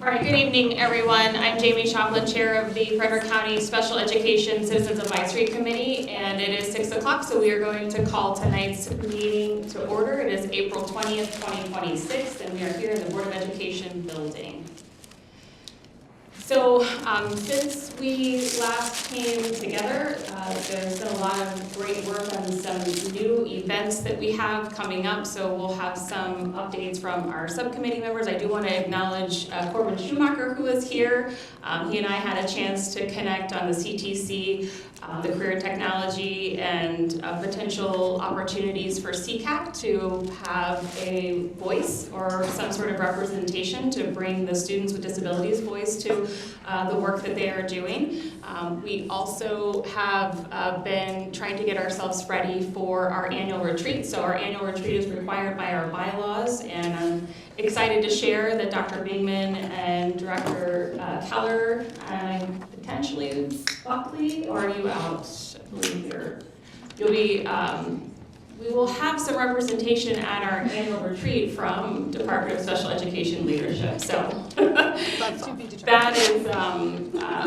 All right, good evening, everyone. I'm Jamie Shoplin, Chair of the Frederick County Special Education Citizens Advisory Committee, and it is 6 o'clock, so we are going to call tonight's meeting to order. It is April 20th, 2026, and we are here in the Board of Education building. So since we last came together, there's been a lot of great work on some new events that we have coming up, so we'll have some updates from our subcommittee members. I do want to acknowledge Corbin Schumacher, who is here. He and I had a chance to connect on the CTC, the career technology, and potential opportunities for CCAC to have a voice or some sort of representation to bring the students with disabilities voice to the work that they are doing. We also have been trying to get ourselves ready for our annual retreat. So our annual retreat is required by our bylaws, and I'm excited to share that Dr. Bingman and Director Keller and potentially Buckley, or are you out? I believe you'll be. We will have some representation at our annual retreat from Department of Special Education leadership. So that is,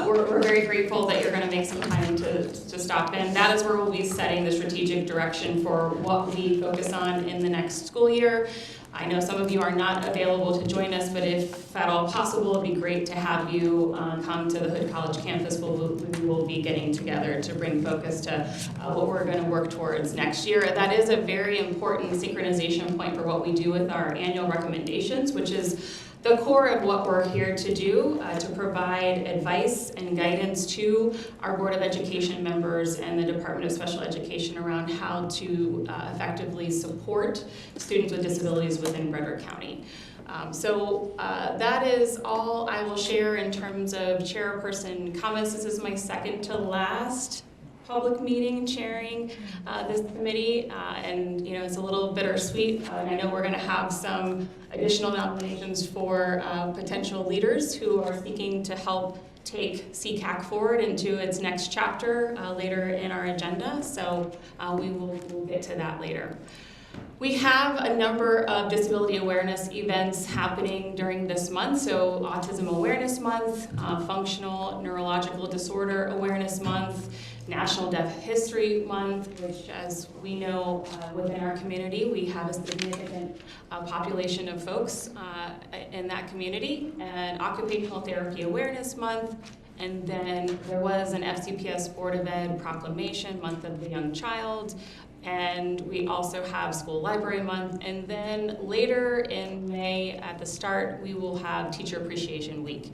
we're very grateful that you're going to make some time to stop in. That is where we'll be setting the strategic direction for what we focus on in the next school year. I know some of you are not available to join us, but if at all possible, it'd be great to have you come to the Hood College campus. We will be getting together to bring focus to what we're going to work towards next year. That is a very important synchronization point for what we do with our annual recommendations, which is the core of what we're here to do, to provide advice and guidance to our Board of Education members and the Department of Special Education around how to effectively support students with disabilities within Frederick County. So that is all I will share in terms of chairperson comments. This is my second to last public meeting chairing this committee, and it's a little bittersweet. And I know we're going to have some additional nominations for potential leaders who are seeking to help take CCAC forward into its next chapter later in our agenda. So we'll get to that later. We have a number of disability awareness events happening during this month. So Autism Awareness Month, Functional Neurological Disorder Awareness Month, National Deaf History Month, which, as we know within our community, we have a significant population of folks in that community, and Occupational Therapy Awareness Month. And then there was an FCPS Board of Ed proclamation, Month of the Young Child. And we also have School Library Month. And then later in May, at the start, we will have Teacher Appreciation Week.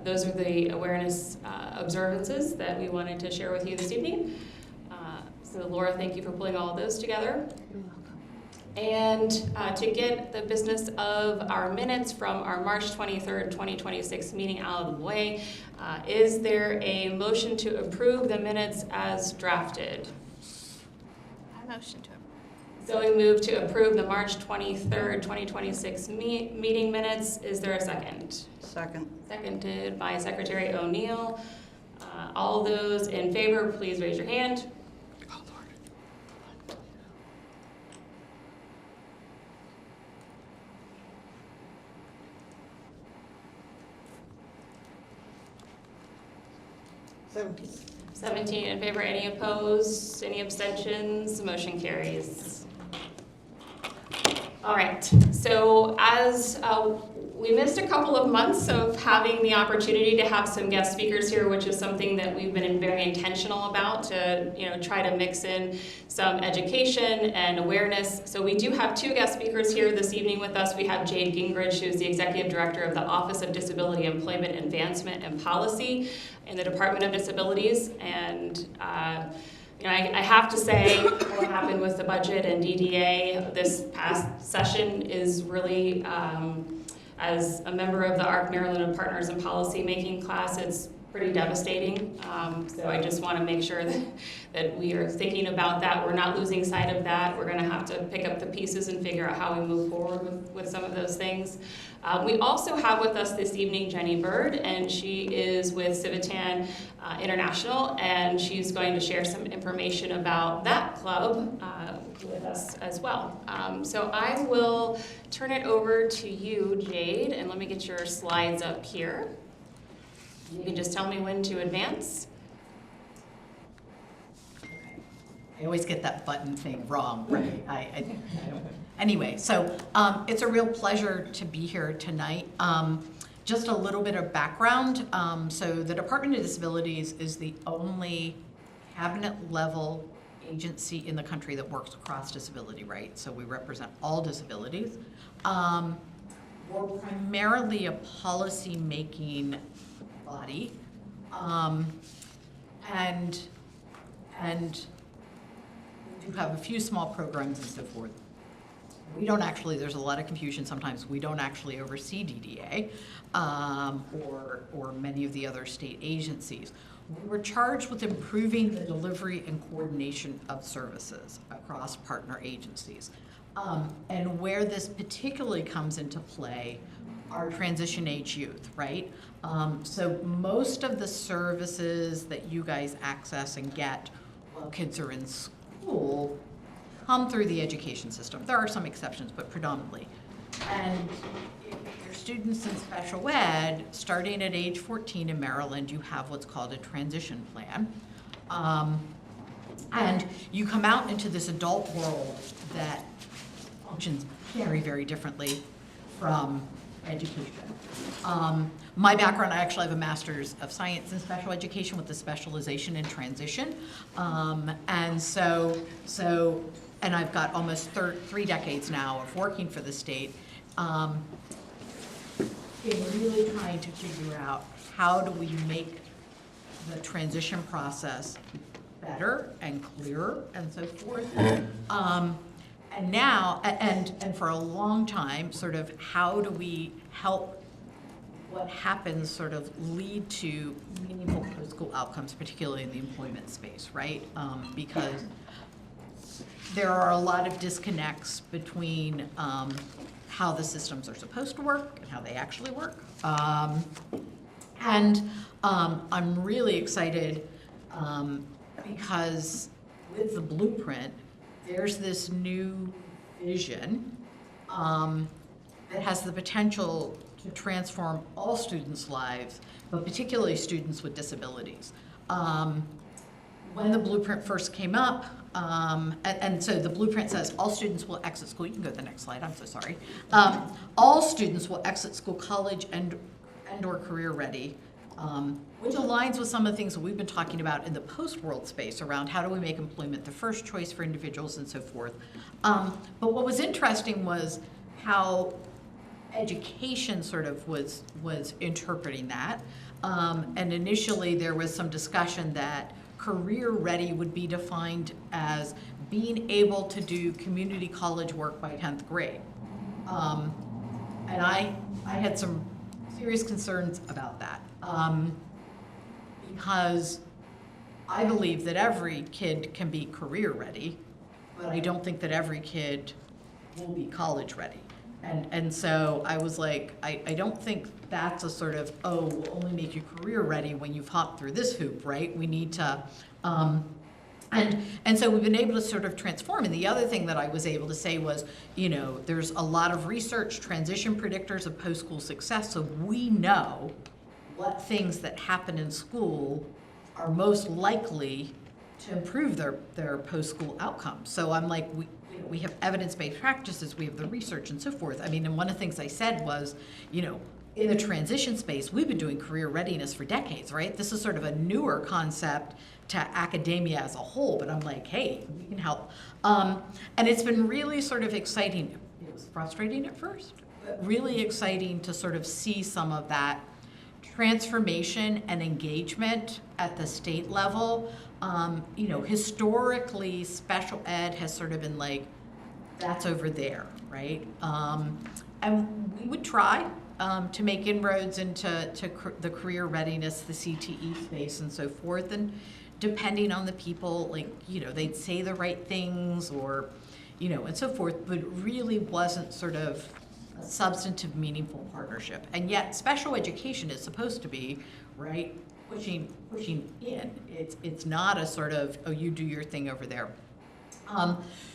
Those are the awareness observances that we wanted to share with you this evening. So Laura, thank you for pulling all of those together. You're welcome. And to get the business of our minutes from our March 23rd, 2026 meeting out of the way, is there a motion to approve the minutes as drafted? I motion to approve. So we move to approve the March 23rd, 2026 meeting minutes. Is there a second? Second. Seconded by Secretary O'Neill. All those in favor, please raise your hand. Oh, Lord. 17 in favor, any opposed, any abstentions? Motion carries. All right, so as we missed a couple of months of having the opportunity to have some guest speakers here, which is something that we've been very intentional about to try to mix in some education and awareness. So we do have two guest speakers here this evening with us. We have Jade Gingrich, who's the Executive Director of the Office of Disability Employment Advancement and Policy in the Department of Disabilities. And I have to say what happened with the budget and DDA this past session is really, as a member of the ARC Maryland of Partners in Policy Making class, it's pretty devastating. So I just want to make sure that we are thinking about that. We're not losing sight of that. We're going to have to pick up the pieces and figure out how we move forward with some of those things. We also have with us this evening Jenny Bird, and she is with Civitan International, and she's going to share some information about that club with us as well. So I will turn it over to you, Jade, and let me get your slides up here. You can just tell me when to advance. I always get that button thing wrong, right? I don't. Anyway, so it's a real pleasure to be here tonight. Just a little bit of background. So the Department of Disabilities is the only cabinet-level agency in the country that works across disability rights. So we represent all disabilities. We're primarily a policy-making body, and we do have a few small programs and so forth. We don't actually, there's a lot of confusion sometimes, we don't actually oversee DDA or many of the other state agencies. We're charged with improving the delivery and coordination of services across partner agencies. And where this particularly comes into play are transition age youth, right? So most of the services that you guys access and get while kids are in school come through the education system. There are some exceptions, but predominantly. And if you're students in special ed, starting at age 14 in Maryland, you have what's called a transition plan. And you come out into this adult world that functions very, very differently from education. My background, I actually have a Master's of Science in Special Education with a specialization in transition. And I've got almost 3 decades now of working for the state in really trying to figure out how do we make the transition process better and clearer and so forth. And now, and for a long time, sort of how do we help what happens sort of lead to meaningful post-school outcomes, particularly in the employment space, right? Because there are a lot of disconnects between how the systems are supposed to work and how they actually work. I'm really excited because with the blueprint, there's this new vision that has the potential to transform all students' lives, but particularly students with disabilities. When the blueprint first came up, and so the blueprint says all students will exit school. You can go to the next slide, I'm so sorry. All students will exit school college and or career ready, which aligns with some of the things that we've been talking about in the post-world space around how do we make employment the first choice for individuals and so forth. But what was interesting was how education sort of was interpreting that. And initially there was some discussion that career ready would be defined as being able to do community college work by 10th grade. And I had some serious concerns about that because I believe that every kid can be career ready, but I don't think that every kid will be college ready. And so I was like, I don't think that's a sort of, oh, we'll only make you career ready when you've hopped through this hoop, right? We need to, and so we've been able to sort of transform. And the other thing that I was able to say was, you know, there's a lot of research, transition predictors of post-school success, so we know what things that happen in school are most likely to improve their post-school outcomes. So I'm like, we have evidence-based practices, we have the research and so forth. I mean, and one of the things I said was, you know, in the transition space, we've been doing career readiness for decades, right? This is sort of a newer concept to academia as a whole, but I'm like, hey, we can help. And it's been really sort of exciting. It was frustrating at first, but really exciting to sort of see some of that transformation and engagement at the state level. You know, historically, special ed has sort of been like, that's over there, right? And we would try, to make inroads into the career readiness, the CTE space and so forth. And depending on the people, like, they'd say the right things or, and so forth, but it really wasn't sort of a substantive, meaningful partnership. And yet special education is supposed to be, right, pushing in. It's not a sort of, oh, you do your thing over there.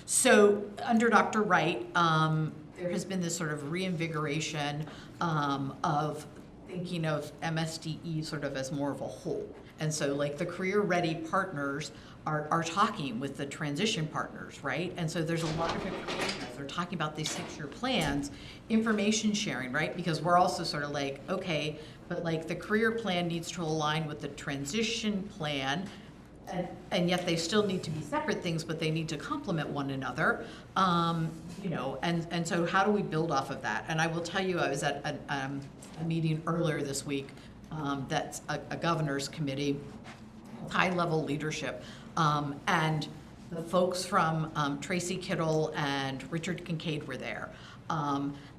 So under Dr. Wright, there has been this sort of reinvigoration of thinking of MSDE sort of as more of a whole. And so like the career ready partners are talking with the transition partners, right? And so there's a lot of information as they're talking about these 6-year plans, information sharing, right? Because we're also sort of like, okay, but like the career plan needs to align with the transition plan, and yet they still need to be separate things, but they need to complement one another, and so how do we build off of that? And I will tell you, I was at a meeting earlier this week that's a governor's committee, high-level leadership, and the folks from Tracy Kittle and Richard Kincaid were there.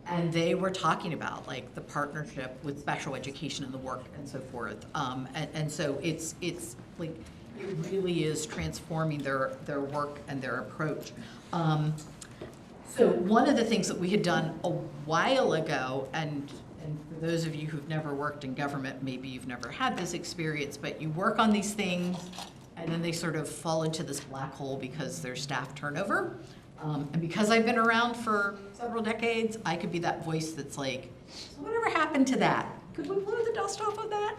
And they were talking about like the partnership with special education and the work and so forth. And so it's like, it really is transforming their work and their approach. So one of the things that we had done a while ago, and for those of you who've never worked in government, maybe you've never had this experience, but you work on these things and then they sort of fall into this black hole because there's staff turnover. And because I've been around for several decades, I could be that voice that's like, so whatever happened to that? Could we blow the dust off of that?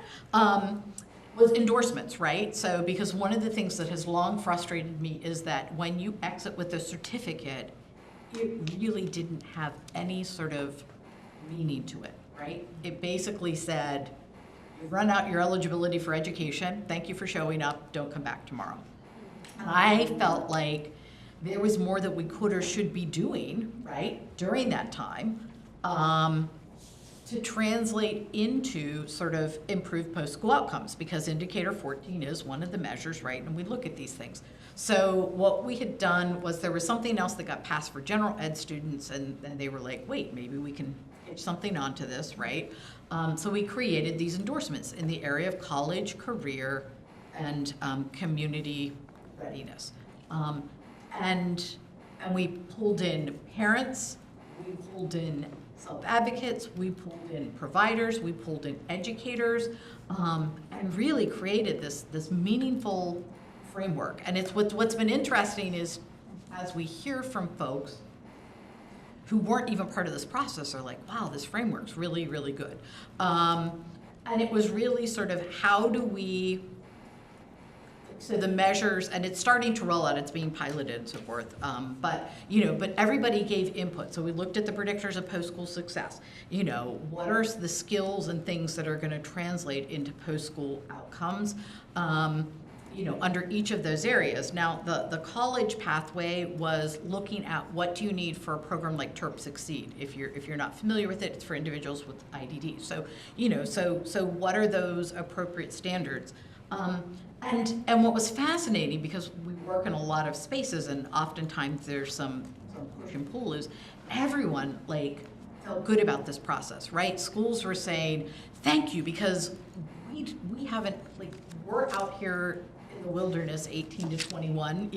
Was endorsements, right? So because one of the things that has long frustrated me is that when you exit with a certificate, it really didn't have any sort of meaning to it, right? It basically said, you've run out your eligibility for education, thank you for showing up, don't come back tomorrow. And I felt like there was more that we could or should be doing, right, during that time, to translate into sort of improved post-school outcomes, because indicator 14 is one of the measures, right, and we look at these things. So what we had done was there was something else that got passed for general ed students, and they were like, wait, maybe we can hitch something onto this, right? So we created these endorsements in the area of college, career, and community readiness. And we pulled in parents, we pulled in self-advocates, we pulled in providers, we pulled in educators, and really created this meaningful framework. And it's what's been interesting is, as we hear from folks who weren't even part of this process, are like, wow, this framework's really, really good. And it was really sort of, how do we, so the measures, and it's starting to roll out, it's being piloted and so forth, but everybody gave input. So we looked at the predictors of post-school success. What are the skills and things that are gonna translate into post-school outcomes, under each of those areas. Now, the college pathway was looking at what do you need for a program like TERP Succeed. If you're not familiar with it, it's for individuals with IDD. So, so what are those appropriate standards? And what was fascinating, because we work in a lot of spaces and oftentimes there's some push and pull, is everyone felt good about this process, right? Schools were saying, thank you, because we haven't, we're out here in the wilderness 18 to 21,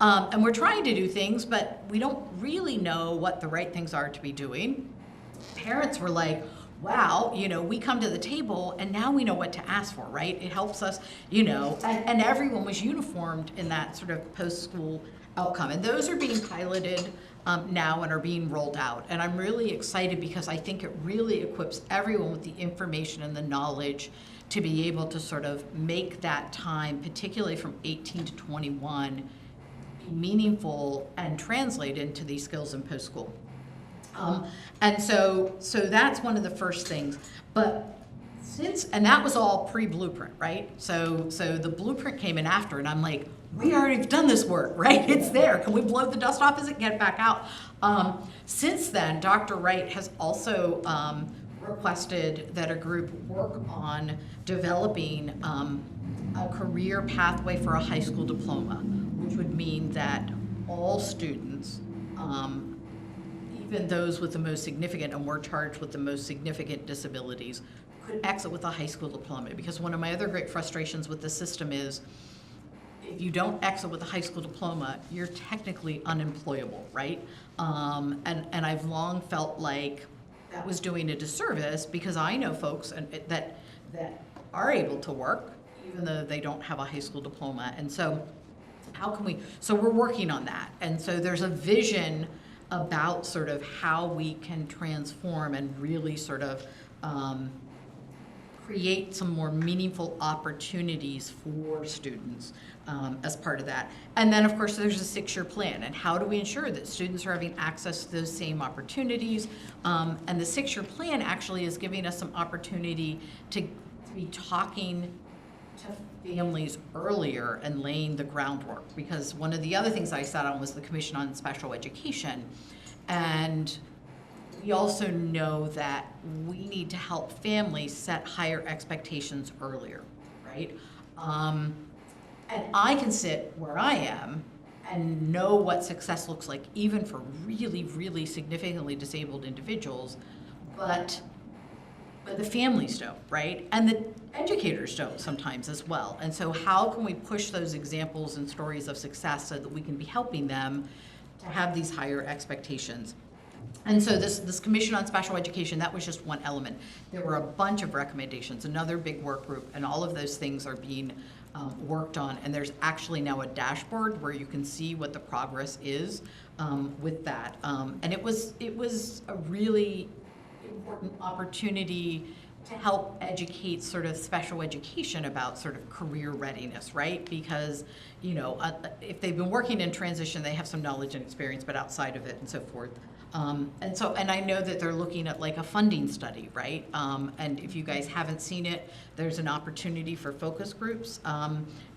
and we're trying to do things, but we don't really know what the right things are to be doing. Parents were like, wow, we come to the table and now we know what to ask for, right? It helps us, and everyone was uniformed in that sort of post-school outcome. And those are being piloted now and are being rolled out. And I'm really excited because I think it really equips everyone with the information and the knowledge to be able to sort of make that time, particularly from 18 to 21, meaningful and translate into these skills in post-school. And so that's one of the first things. But and that was all pre-blueprint, right? So the blueprint came in after, and I'm like, we already have done this work, right? It's there. Can we blow the dust off as it get back out? Since then, Dr. Wright has also requested that a group work on developing a career pathway for a high school diploma, which would mean that all students, even those with the most significant, and we're charged with the most significant disabilities, could exit with a high school diploma. Because one of my other great frustrations with the system is, if you don't exit with a high school diploma, you're technically unemployable, right? And I've long felt like that was doing a disservice, because I know folks that are able to work even though they don't have a high school diploma. And so how can we, so we're working on that. And so there's a vision about sort of how we can transform and really sort of create some more meaningful opportunities for students as part of that. And then, of course, there's a 6-year plan, and how do we ensure that students are having access to those same opportunities? And the 6-year plan actually is giving us some opportunity to be talking to families earlier and laying the groundwork, because one of the other things I sat on was the Commission on Special Education. And we also know that we need to help families set higher expectations earlier, right? And I can sit where I am and know what success looks like, even for really, really significantly disabled individuals, but the families don't, right? And the educators don't sometimes as well. And so how can we push those examples and stories of success so that we can be helping them to have these higher expectations? And so this Commission on Special Education, that was just one element. There were a bunch of recommendations, another big work group, and all of those things are being worked on. And there's actually now a dashboard where you can see what the progress is with that. And it was a really important opportunity to help educate sort of special education about sort of career readiness, right? Because, you know, if they've been working in transition, they have some knowledge and experience, but outside of it and so forth. And I know that they're looking at like a funding study, right? And if you guys haven't seen it, there's an opportunity for focus groups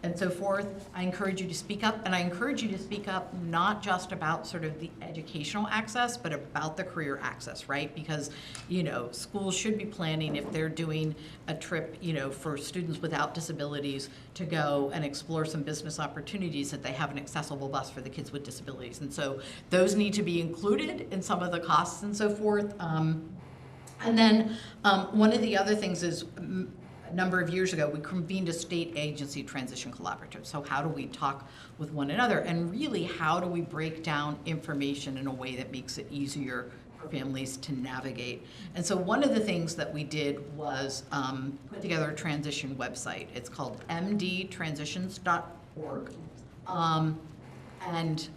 and so forth. I encourage you to speak up, and I encourage you to speak up not just about sort of the educational access, but about the career access, right? Because, you know, schools should be planning, if they're doing a trip, you know, for students without disabilities to go and explore some business opportunities, that they have an accessible bus for the kids with disabilities. And so those need to be included in some of the costs and so forth. And then one of the other things is, a number of years ago, we convened a state agency transition collaborative. So how do we talk with one another, and really how do we break down information in a way that makes it easier for families to navigate? And so one of the things that we did was put together a transition website. It's called mdtransitions.org. And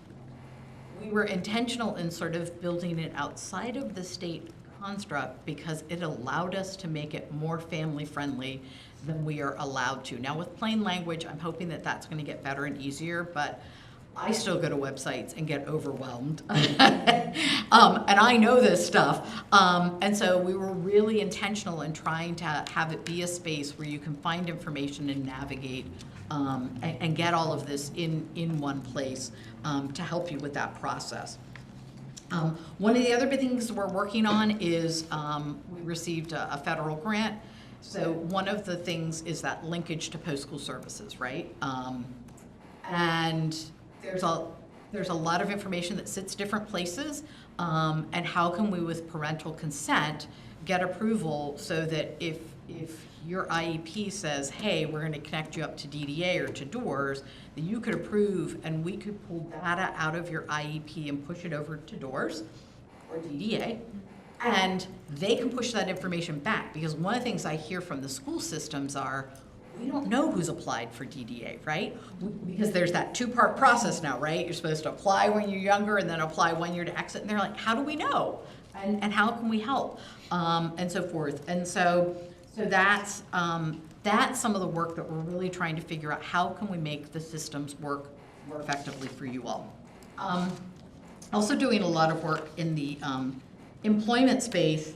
we were intentional in sort of building it outside of the state construct because it allowed us to make it more family friendly than we are allowed to. Now with plain language, I'm hoping that that's going to get better and easier, but I still go to websites and get overwhelmed. And I know this stuff. And so we were really intentional in trying to have it be a space where you can find information and navigate and get all of this in one place to help you with that process. One of the other big things we're working on is we received a federal grant. So one of the things is that linkage to post-school services, right? And there's a lot of information that sits different places, and how can we, with parental consent, get approval so that if your IEP says, hey, we're going to connect you up to DDA or to DOORS, that you could approve and we could pull data out of your IEP and push it over to DOORS or DDA, and they can push that information back. Because one of the things I hear from the school systems are, we don't know who's applied for DDA, right? Because there's that 2-part process now, right? You're supposed to apply when you're younger and then apply 1 year to exit, and they're like, how do we know? And how can we help? And so forth. And so that's some of the work that we're really trying to figure out. How can we make the systems work more effectively for you all? Also doing a lot of work in the employment space,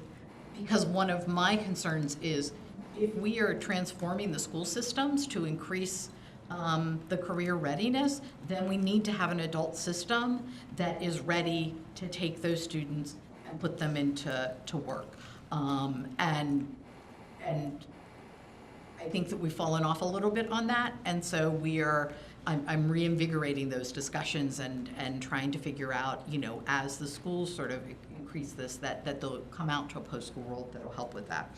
because one of my concerns is if we are transforming the school systems to increase the career readiness, then we need to have an adult system that is ready to take those students and put them into work. And I think that we've fallen off a little bit on that, and so I'm reinvigorating those discussions and trying to figure out, you know, as the schools sort of increase this, that they'll come out to a post-school role that'll help with that.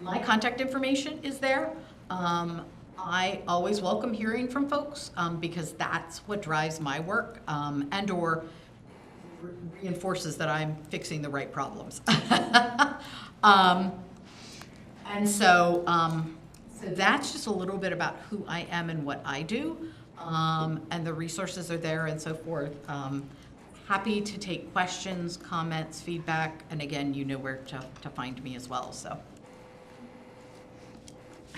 My contact information is there. I always welcome hearing from folks because that's what drives my work and/or reinforces that I'm fixing the right problems. And so, so that's just a little bit about who I am and what I do, and the resources are there and so forth. Happy to take questions, comments, feedback, and again, you know where to find me as well, so.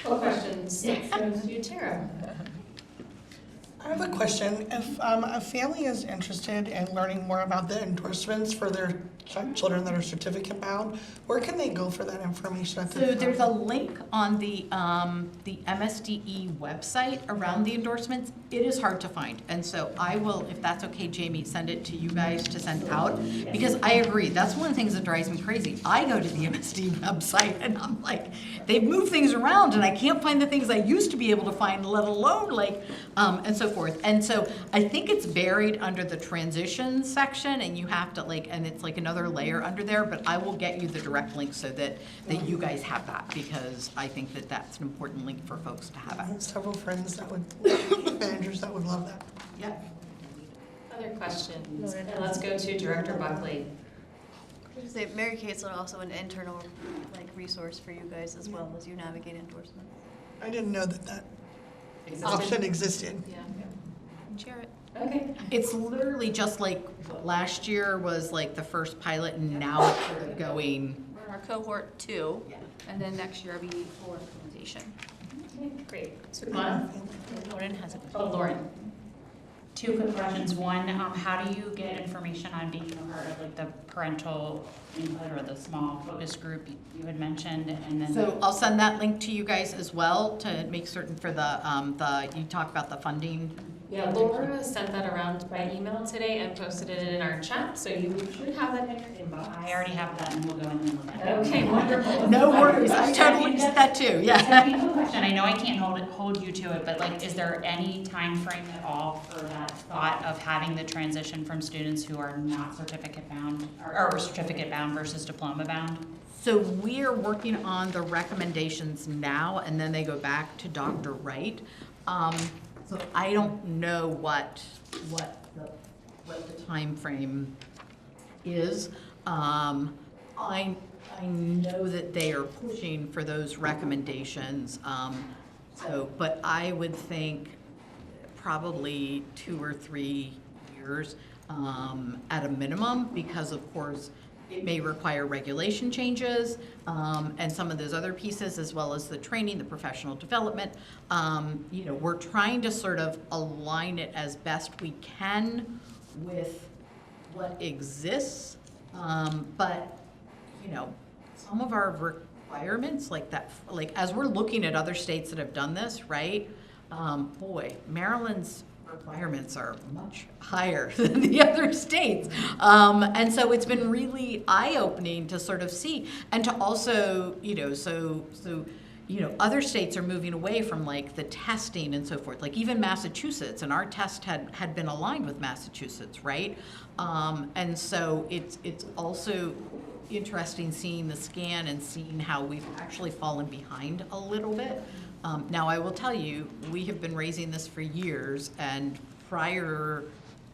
What questions? Let's go to Tara. I have a question. If a family is interested in learning more about the endorsements for their children that are certificate bound, where can they go for that information at So this there's time? a link on the MSDE website around the endorsements. It is hard to find, and so I will, if that's okay, Jamie, send it to you guys to send out, because I agree, that's one of the things that drives me crazy. I go to the MSD website and I'm like, they've moved things around and I can't find the things I used to be able to find, let alone like, and so forth. And so I think it's buried under the transition section, and you have to like, and it's like another layer under there, but I will get you the direct link so that you guys have that, because I think that that's an important link for folks to have I it. have several friends that would, managers that would love that. Yeah. Other questions? And let's go to Director Buckley. Say Mary Kate's also an internal like resource for you guys as well as you navigate endorsements. I didn't know that that Existed? option existed. Yeah. Share it. Okay. It's literally just like last year was like the first pilot, and now it's sort of going. We're in our cohort 2, Yeah. and then next year will be full implementation. Okay, great. Sukhmana? Lauren has a Oh, Lauren. Two quick questions. One, how do you get information on being a part of like the parental input or the small focus group you had mentioned? And then So I'll send that link to you guys as well to make certain for the you talk about the funding. Yeah, Laura sent that around by email today and posted it in our chat, so you should have that in your inbox. I already have that, and we'll go in and look at it. Okay, wonderful. No worries, I totally did that too, yeah. Second question, I know I can't hold you to it, but like, is there any time frame at all for that thought of having the transition from students who are not certificate bound, or certificate bound versus diploma bound? So we are working on the recommendations now, and then they go back to Dr. Wright. So I don't know what the timeframe is. I know that they are pushing for those recommendations. But I would think probably 2 or 3 years at a minimum, because of course it may require regulation changes and some of those other pieces, as well as the training, the professional development. You know, we're trying to sort of align it as best we can with what exists. But, you know, some of our requirements like that, like as we're looking at other states that have done this, right? Boy, Maryland's requirements are much higher than the other states. And so it's been really eye-opening to sort of see, and to also, you know, so you know, other states are moving away from like the testing and so forth, like even Massachusetts, and our test had been aligned with Massachusetts, right? And so it's also interesting seeing the scan and seeing how we've actually fallen behind a little bit. Now, I will tell you, we have been raising this for years, and prior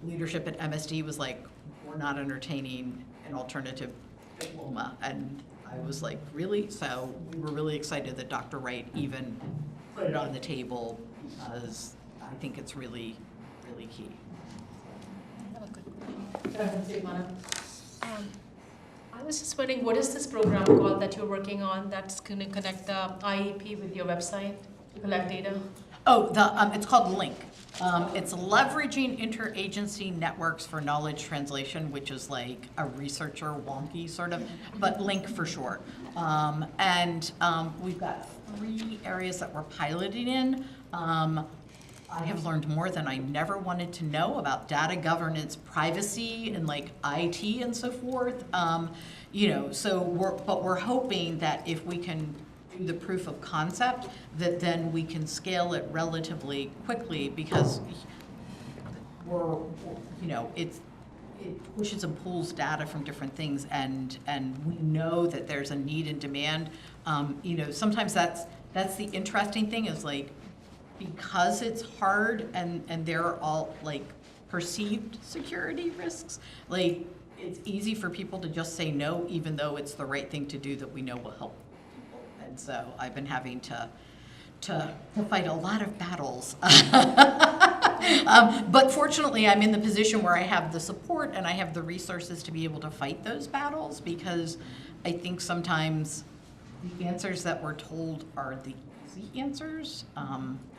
leadership at MSD was like, we're not entertaining an alternative diploma. And I was like, really? So we were really excited that Dr. Wright even put it on the table, because I think it's really, really key. Go ahead, Sukhmana. I was just wondering, what is this program called that you're working on that's going to connect the IEP with your website to collect data? Oh, it's called LINK. It's Leveraging Interagency Networks for Knowledge Translation, which is like a researcher wonky sort of, but LINK for short. And we've got 3 areas that we're piloting in. I have learned more than I never wanted to know about data governance, privacy, and like IT and so forth. You know, so we're hoping that if we can do the proof of concept, that then we can scale it relatively quickly, because we're, you know, it's, it pushes and pulls data from different things, and we know that there's a need and demand. You know, sometimes that's the interesting thing is like, because it's hard and there are all like perceived security risks, like it's easy for people to just say no, even though it's the right thing to do that we know will help people. And so I've been having to fight a lot of battles. But fortunately, I'm in the position where I have the support and I have the resources to be able to fight those battles, because I think sometimes the answers that we're told are the easy answers.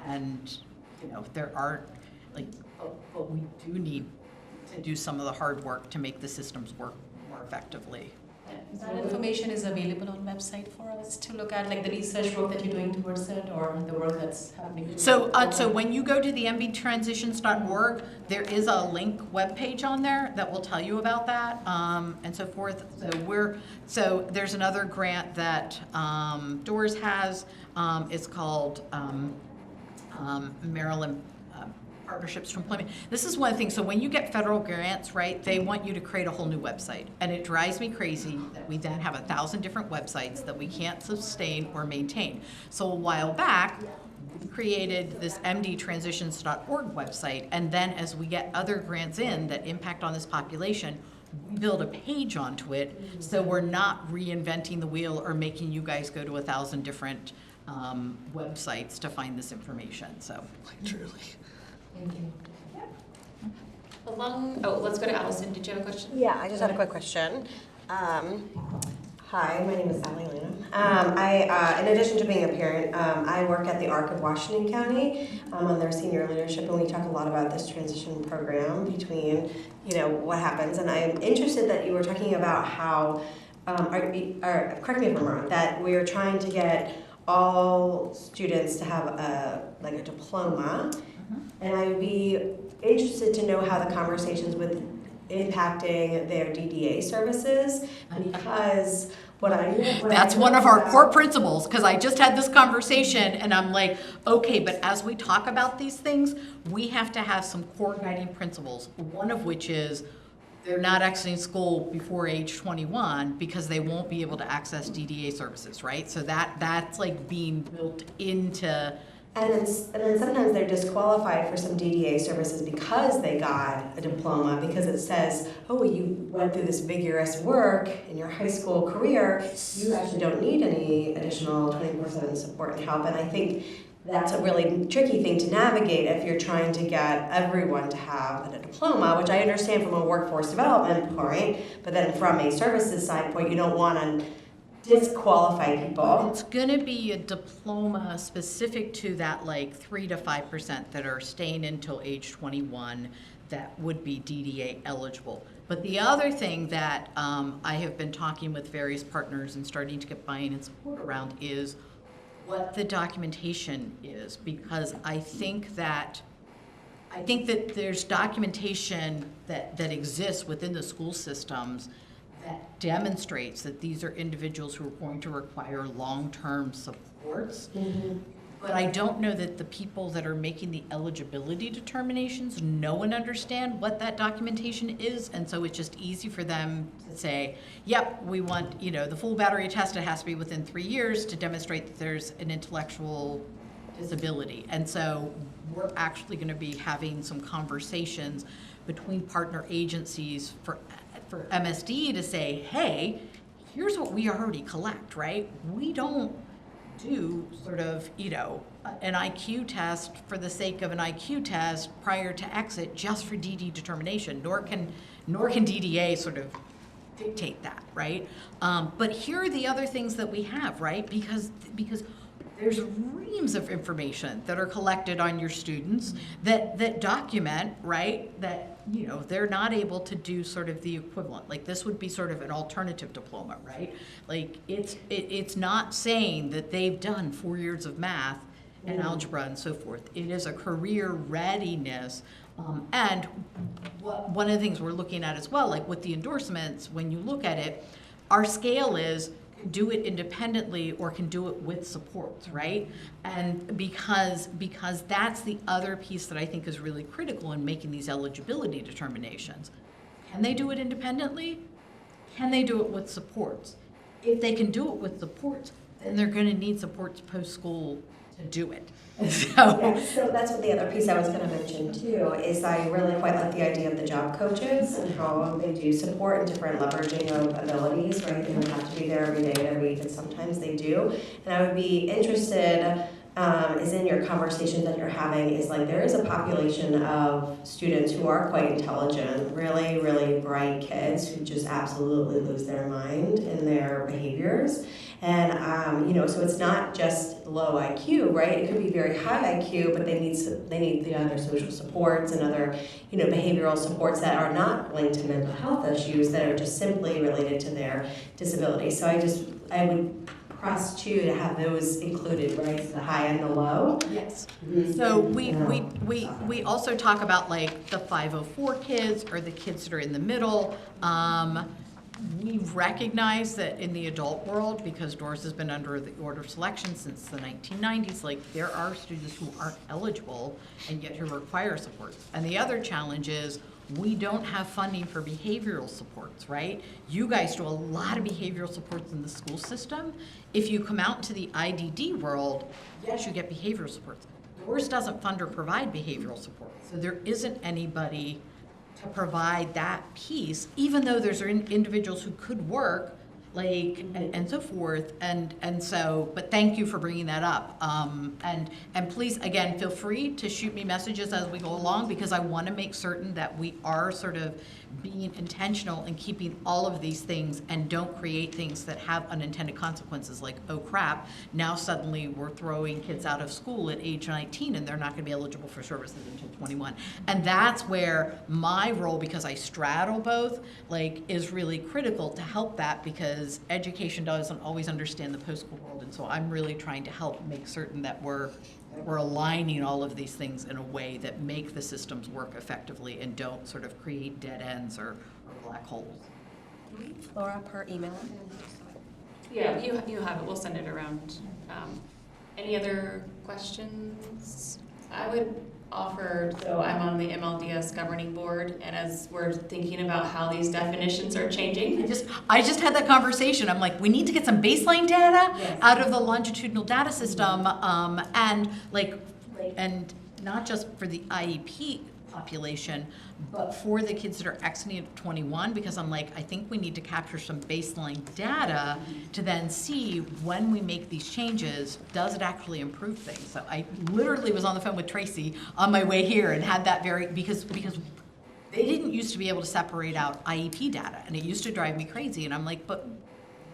And, you know, there are, like, but we do need to do some of the hard work to make the systems work more effectively. That information is available on website for us to look at, like the research work that you're doing towards it, or the work that's happening? So when you go to the mbtransitions.org, there is a link webpage on there that will tell you about that, and so forth. So there's another grant that Doors has. It's called Maryland Partnerships to Employment. This is one thing. So when you get federal grants, right, they want you to create a whole new website. And it drives me crazy that we then have 1,000 different websites that we can't sustain or maintain. So a while back, we created this mdtransitions.org website. And then as we get other grants in that impact on this population, we build a page onto it. So we're not reinventing the wheel or making you guys go to 1,000 different websites to find this information. So Truly. Thank you. Let's go to Allison. Did you have a question? Yeah, I just had a quick question. Hi, my name is Allie Luna. In addition to being a parent, I work at the ARC of Washington County on their senior leadership, and we talk a lot about this transition program between, you know, what happens. And I'm interested that you were talking about how, correct me if I'm wrong, that we are trying to get all students to have a diploma. And I'd be interested to know how the conversations with impacting their DDA services, because that's one of our core principles, because I just had this conversation and I'm like, okay, but as we talk about these things, we have to have some core guiding principles, one of which is they're not exiting school before age 21 because they won't be able to access DDA services, right? So that's like being built into. And then sometimes they're disqualified for some DDA services because they got a diploma, because it says, oh, you went through this vigorous work in your high school career, you actually don't need any additional 24/7 support and help. And I think that's a really tricky thing to navigate if you're trying to get everyone to have a diploma, which I understand from a workforce development point, but then from a services side point, you don't want to disqualify people. It's going to be a diploma specific to that, like 3 to 5% that are staying until age 21 that would be DDA eligible. But the other thing that I have been talking with various partners and starting to get buy-in and support around is what the documentation is, because I think that there's documentation that exists within the school systems that demonstrates that these are individuals who are going to require long-term supports. Mm-hmm. But I don't know that the people that are making the eligibility determinations know and understand what that documentation is, and so it's just easy for them to say, yep, we want, you know, the full battery test, it has to be within 3 years to demonstrate that there's an intellectual disability. And so we're actually going to be having some conversations between partner agencies for MSD to say, hey, here's what we already collect, right? We don't do sort of, you know, an IQ test for the sake of an IQ test prior to exit just for DD determination, nor can DDA sort of dictate that, right? But here are the other things that we have, right? Because there's reams of information that are collected on your students that document, right, that, you know, they're not able to do sort of the equivalent. Like this would be sort of an alternative diploma, right? Like it's not saying that they've done 4 years of math and algebra and so forth. It is a career readiness. And one of the things we're looking at as well, like with the endorsements, when you look at it, our scale is do it independently or can do it with supports, right? And because that's the other piece that I think is really critical in making these eligibility determinations. Can they do it independently? Can they do it with supports? If they can do it with supports, then they're gonna need supports post-school to do it. So, Yeah, so that's what the other piece I was gonna mention too, is I really quite like the idea of the job coaches and how they do support and different leveraging of abilities, right? They don't have to be there every day and every week, and sometimes they do. And I would be interested, is in your conversations that you're having, is like there is a population of students who are quite intelligent, really, really bright kids who just absolutely lose their mind in their behaviors. And, you know, so it's not just low IQ, right? It could be very high IQ, but they need the other social supports and other, you know, behavioral supports that are not linked to mental health issues, that are just simply related to their disability. So I would press too to have those included, right? So the high and the low. yes. So we also talk about like the 504 kids or the kids that are in the middle. We recognize that in the adult world, because DORS has been under the order of selection since the 1990s, like there are students who aren't eligible and yet who require supports. And the other challenge is we don't have funding for behavioral supports, right? You guys do a lot of behavioral supports in the school system. If you come out into the IDD world, yes, you get behavioral supports. DORS doesn't fund or provide behavioral support, so there isn't anybody to provide that piece, even though there's individuals who could work, like, and so forth, and so, but thank you for bringing that up. And please, again, feel free to shoot me messages as we go along, because I want to make certain that we are sort of being intentional in keeping all of these things and don't create things that have unintended consequences, like, oh crap, now suddenly we're throwing kids out of school at age 19 and they're not going to be eligible for services until 21. And that's where my role, because I straddle both, like, is really critical to help that, because education doesn't always understand the post-school world. And so I'm really trying to help make certain that we're aligning all of these things in a way that make the systems work effectively and don't sort of create dead ends or black holes. Laura, per email. Yeah, you have it, we'll send it around. Any other questions? I would offer, so I'm on the MLDS governing board, and as we're thinking about how these definitions are changing. I just had that conversation. I'm like, we need to get some baseline data out of the longitudinal data system, and not just for the IEP population, but for the kids that are exiting at 21, because I'm like, I think we need to capture some baseline data to then see when we make these changes, does it actually improve things? So I literally was on the phone with Tracy on my way here and had that because they didn't used to be able to separate out IEP data, and it used to drive me crazy. And I'm like, but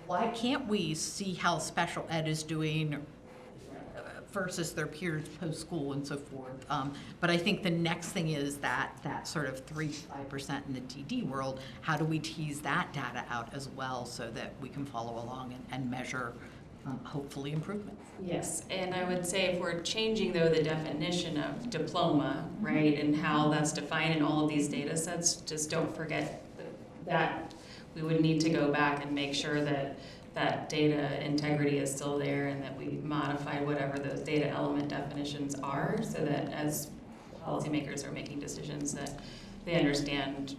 why can't we see how special ed is doing versus their peers post-school and so forth? But I think the next thing is that sort of 3-5% in the TD world, how do we tease that data out as well so that we can follow along and measure hopefully improvements? Yes, and I would say if we're changing though the definition of diploma, right, and how that's defined in all of these data sets, just don't forget that we would need to go back and make sure that that data integrity is still there, and that we modify whatever those data element definitions are, so that as policymakers are making decisions that they understand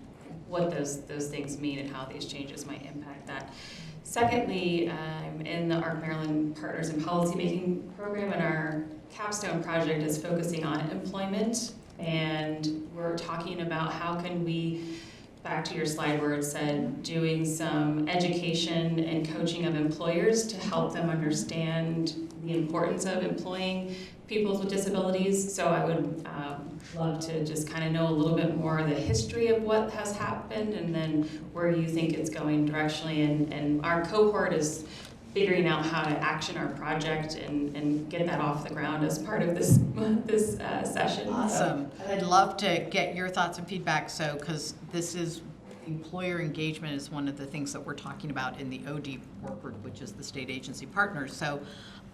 what those things mean and how these changes might impact that. Secondly, I'm in the ARC Maryland Partners in Policymaking program, and our capstone project is focusing on employment, and we're talking about how can we, back to your slide where it said doing some education and coaching of employers to help them understand the importance of employing people with disabilities. So I would love to just kind of know a little bit more of the history of what has happened, and then where you think it's going directionally. And our cohort is figuring out how to action our project and get that off the ground as part of this session. Awesome. I'd love to get your thoughts and feedback, because this is employer engagement is one of the things that we're talking about in the OD work group, which is the state agency partners. So,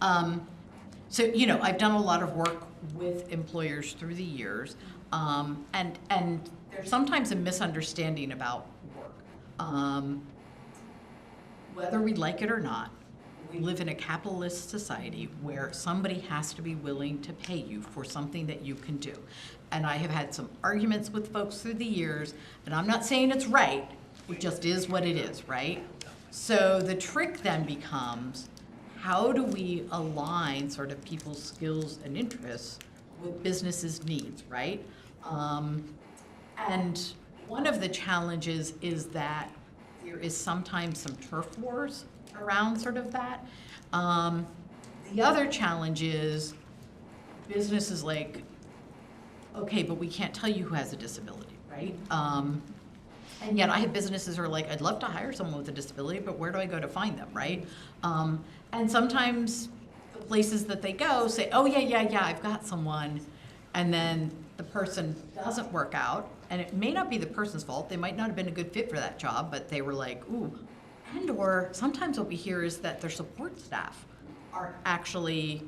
I've done a lot of work with employers through the years, and there's sometimes a misunderstanding about work. Whether we like it or not, we live in a capitalist society where somebody has to be willing to pay you for something that you can do. And I have had some arguments with folks through the years, and I'm not saying it's right, it just is what it is, right? So the trick then becomes, how do we align sort of people's skills and interests with businesses' needs, right? And one of the challenges is that there is sometimes some turf wars around sort of that. The other challenge is businesses like, okay, but we can't tell you who has a disability, right? And yet I have businesses who are like, I'd love to hire someone with a disability, but where do I go to find them, right? And sometimes the places that they go say, oh yeah, I've got someone, and then the person doesn't work out, and it may not be the person's fault, they might not have been a good fit for that job, but they were like, ooh. And or sometimes what we hear is that their support staff are actually,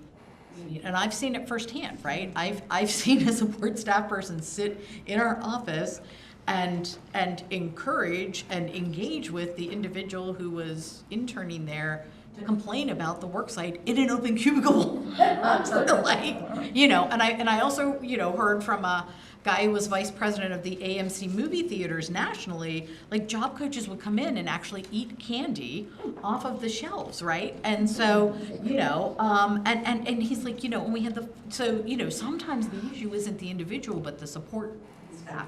and I've seen it firsthand, right? I've seen a support staff person sit in our office and encourage and engage with the individual who was interning there to complain about the worksite in an open cubicle. Sort of like, and I also, heard from a guy who was vice president of the AMC movie theaters nationally, like job coaches would come in and actually eat candy off of the shelves, right? And so, and he's like, when we had sometimes the issue isn't the individual, but the support staff.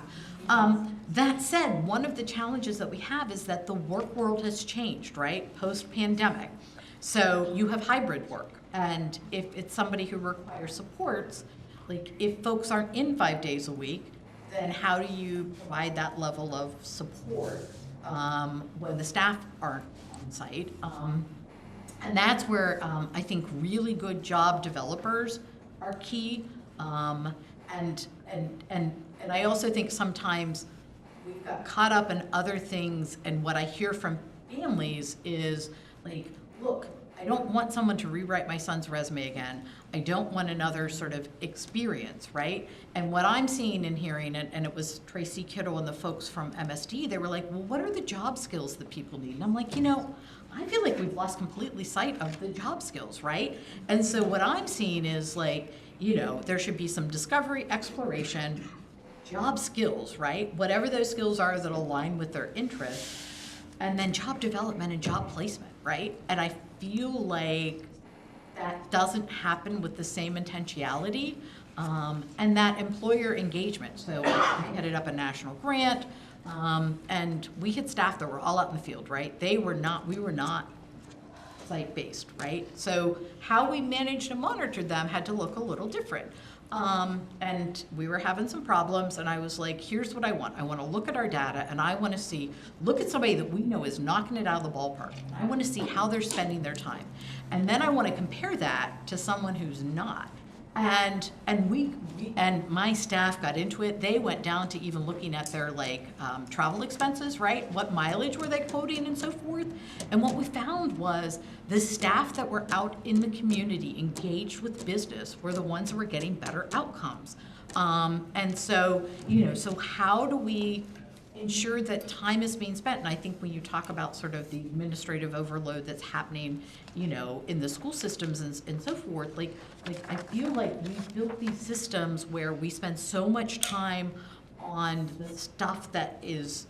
That said, one of the challenges that we have is that the work world has changed, right? Post-pandemic. So you have hybrid work, and if it's somebody who requires supports, like if folks aren't in 5 days a week, then how do you provide that level of support when the staff aren't on site? And that's where I think really good job developers are key. And I also think sometimes we've got caught up in other things, and what I hear from families is like, look, I don't want someone to rewrite my son's resume again. I don't want another sort of experience, right? And what I'm seeing and hearing, and it was Tracy Kittle and the folks from MSD, they were like, well, what are the job skills that people need? And I'm like, I feel like we've lost completely sight of the job skills, right? And so what I'm seeing is like, there should be some discovery, exploration, job skills, right? Whatever those skills are that align with their interests, and then job development and job placement, right? And I feel like that doesn't happen with the same intentionality, and that employer engagement. So I headed up a national grant, and we had staff that were all out in the field, right? we were not site-based, right? So how we managed to monitor them had to look a little different. And we were having some problems, and I was like, here's what I want. I want to look at our data, and I want to look at somebody that we know is knocking it out of the ballpark. I want to see how they're spending their time. And then I want to compare that to someone who's not. And my staff got into it. They went down to even looking at their travel expenses, right? What mileage were they quoting and so forth? And what we found was the staff that were out in the community engaged with business were the ones who were getting better outcomes. And so, so how do we ensure that time is being spent? And I think when you talk about sort of the administrative overload that's happening, in the school systems and so forth, like I feel like we've built these systems where we spend so much time on the stuff that is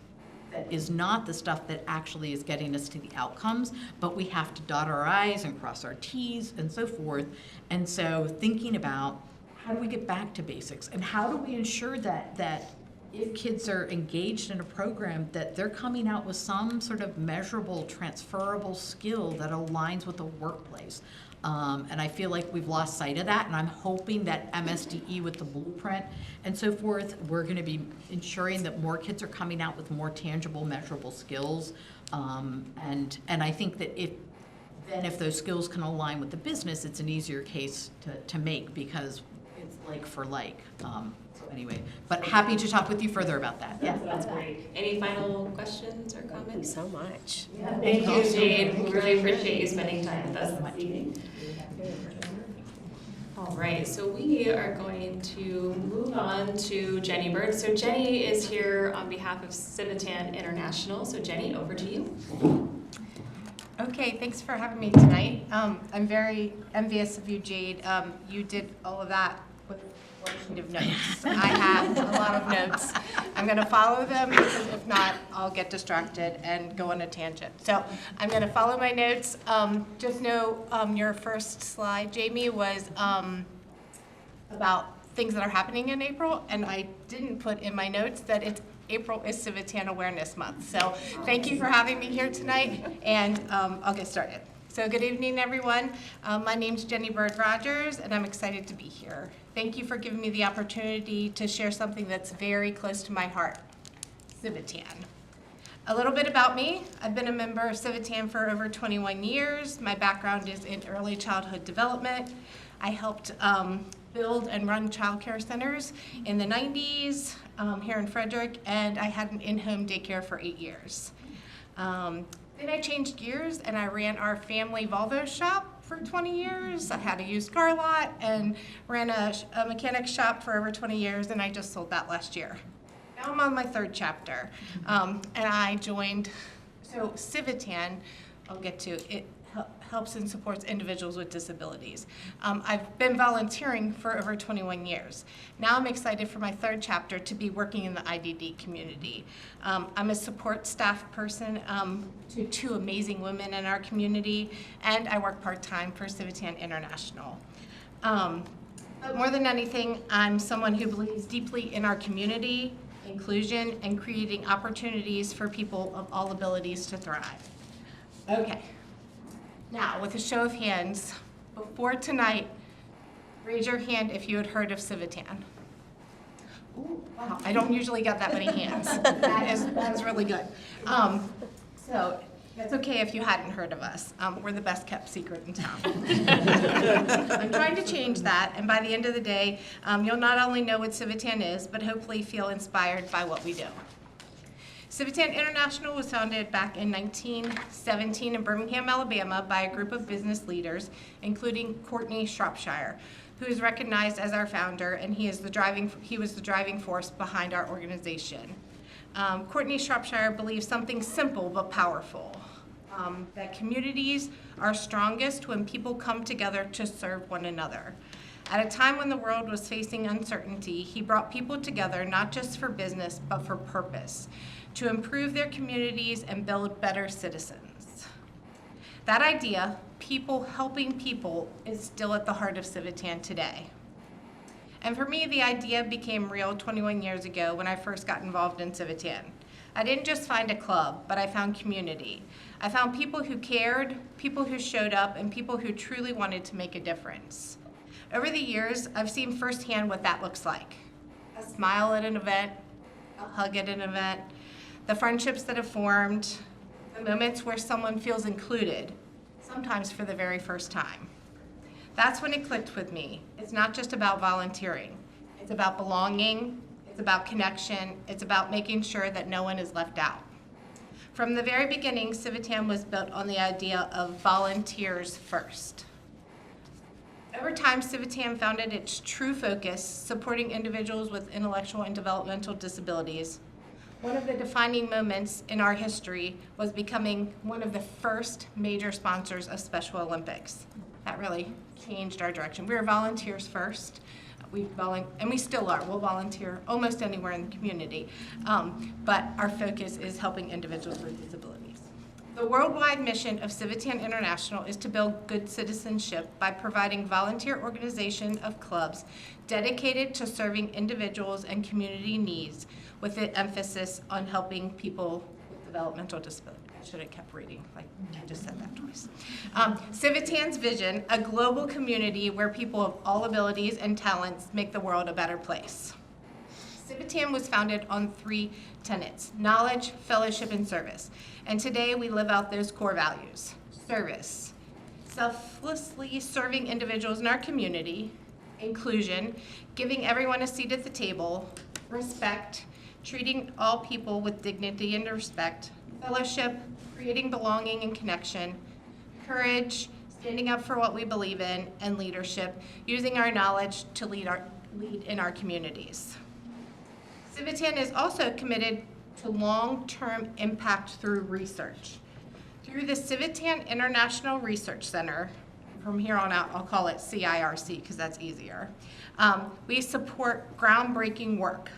not the stuff that actually is getting us to the outcomes, but we have to dot our I's and cross our T's and so forth. And so thinking about how do we get back to basics, and how do we ensure that if kids are engaged in a program, that they're coming out with some sort of measurable, transferable skill that aligns with the workplace. And I feel like we've lost sight of that, and I'm hoping that MSDE with the blueprint and so forth, we're going to be ensuring that more kids are coming out with more tangible, measurable skills. And I think that if those skills can align with the business, it's an easier case to make, because it's like for like. Anyway, but happy to talk with you further about that. Yeah, that's great. Any final questions or comments? Thank you so much. Yeah, thank you, Jade. We really appreciate you spending time with us this evening. All right, so we are going to move on to Jenny Bird. So Jenny is here on behalf of Civitan International. So Jenny, over to you. Okay, thanks for having me tonight. I'm very envious of you, Jade. You did all of that with one sheet of notes. I have a lot of notes. I'm going to follow them because if not, I'll get distracted and go on a tangent. So I'm going to follow my notes. Just know your first slide, Jamie, was about things that are happening in April, and I didn't put in my notes that April is Civitan Awareness Month. So thank you for having me here tonight, and I'll get started. So good evening, everyone. My name's Jenny Bird Rogers, and I'm excited to be here. Thank you for giving me the opportunity to share something that's very close to my heart, Civitan. A little bit about me. I've been a member of Civitan for over 21 years. My background is in early childhood development. I helped build and run child care centers in the 90s here in Frederick, and I had an in-home daycare for 8 years. Then I changed gears and I ran our family Volvo shop for 20 years. I had a used car lot and ran a mechanic shop for over 20 years, and I just sold that last year. Now I'm on my third chapter, and I joined, so Civitan, I'll get to, it helps and supports individuals with disabilities. I've been volunteering for over 21 years. Now I'm excited for my third chapter to be working in the IDD community. I'm a support staff person to 2 amazing women in our community, and I work part-time for Civitan International. But more than anything, I'm someone who believes deeply in our community, inclusion, and creating opportunities for people of all abilities to thrive. Okay. Now, with a show of hands, before tonight, raise your hand if you had heard of Civitan. Ooh, wow, I don't usually get that many hands. That is really good. So that's okay if you hadn't heard of us. We're the best kept secret in town. I'm trying to change that, and by the end of the day, you'll not only know what Civitan is, but hopefully feel inspired by what we do. Civitan International was founded back in 1917 in Birmingham, Alabama by a group of business leaders, including Courtney Shropshire, who is recognized as our founder, and he was the driving force behind our organization. Courtney Shropshire believes something simple but powerful, that communities are strongest when people come together to serve one another. At a time when the world was facing uncertainty, he brought people together not just for business, but for purpose, to improve their communities and build better citizens. That idea, people helping people, is still at the heart of Civitan today. And for me, the idea became real 21 years ago when I first got involved in Civitan. I didn't just find a club, but I found community. I found people who cared, people who showed up, and people who truly wanted to make a difference. Over the years, I've seen firsthand what that looks like. A smile at an event, a hug at an event, the friendships that have formed, the moments where someone feels included, sometimes for the very first time. That's when it clicked with me. It's not just about volunteering. It's about belonging, it's about connection, it's about making sure that no one is left out. From the very beginning, Civitan was built on the idea of volunteers first. Over time, Civitan founded its true focus, supporting individuals with intellectual and developmental disabilities. One of the defining moments in our history was becoming one of the first major sponsors of Special Olympics. That really changed our direction. We were volunteers first, and we still are. We'll volunteer almost anywhere in the community, but our focus is helping individuals with disabilities. The worldwide mission of Civitan International is to build good citizenship by providing volunteer organization of clubs dedicated to serving individuals and community needs, with an emphasis on helping people with developmental disabilities. I should have kept reading, like I just said that twice. Civitan's vision, a global community where people of all abilities and talents make the world a better place. Civitan was founded on 3 tenets: knowledge, fellowship, and service. And today we live out those core values. Service, selflessly serving individuals in our community; inclusion, giving everyone a seat at the table; respect, treating all people with dignity and respect; fellowship, creating belonging and connection; courage, standing up for what we believe in; and leadership, using our knowledge to lead in our communities. Civitan is also committed to long-term impact through research. Through the Civitan International Research Center, from here on out, I'll call it CIRC because that's easier. We support groundbreaking work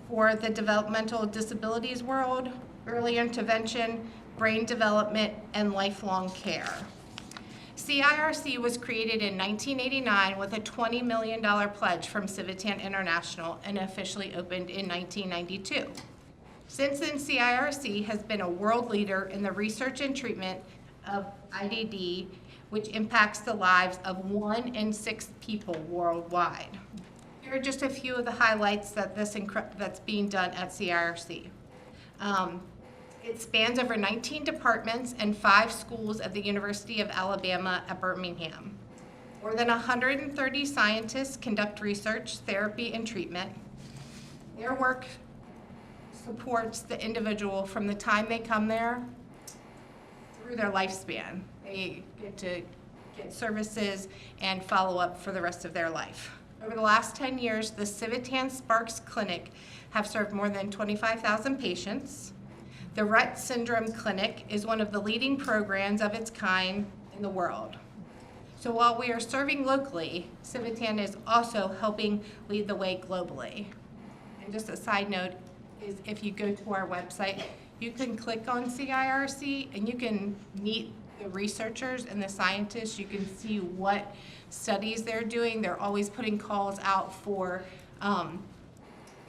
for the developmental disabilities world, early intervention, brain development, and lifelong care. CIRC was created in 1989 with a $20 million pledge from Civitan International and officially opened in 1992. Since then, CIRC has been a world leader in the research and treatment of IDD, which impacts the lives of 1 in 6 people worldwide. Here are just a few of the highlights that that's being done at CIRC. It spans over 19 departments and 5 schools at the University of Alabama at Birmingham. More than 130 scientists conduct research, therapy, and treatment. Their work supports the individual from the time they come there through their lifespan. They get to get services and follow up for the rest of their life. Over the last 10 years, the Civitan Sparks Clinic have served more than 25,000 patients. The Rett Syndrome Clinic is one of the leading programs of its kind in the world. So while we are serving locally, Civitan is also helping lead the way globally. And just a side note is if you go to our website, you can click on CIRC and you can meet the researchers and the scientists. You can see what studies they're doing. They're always putting calls out for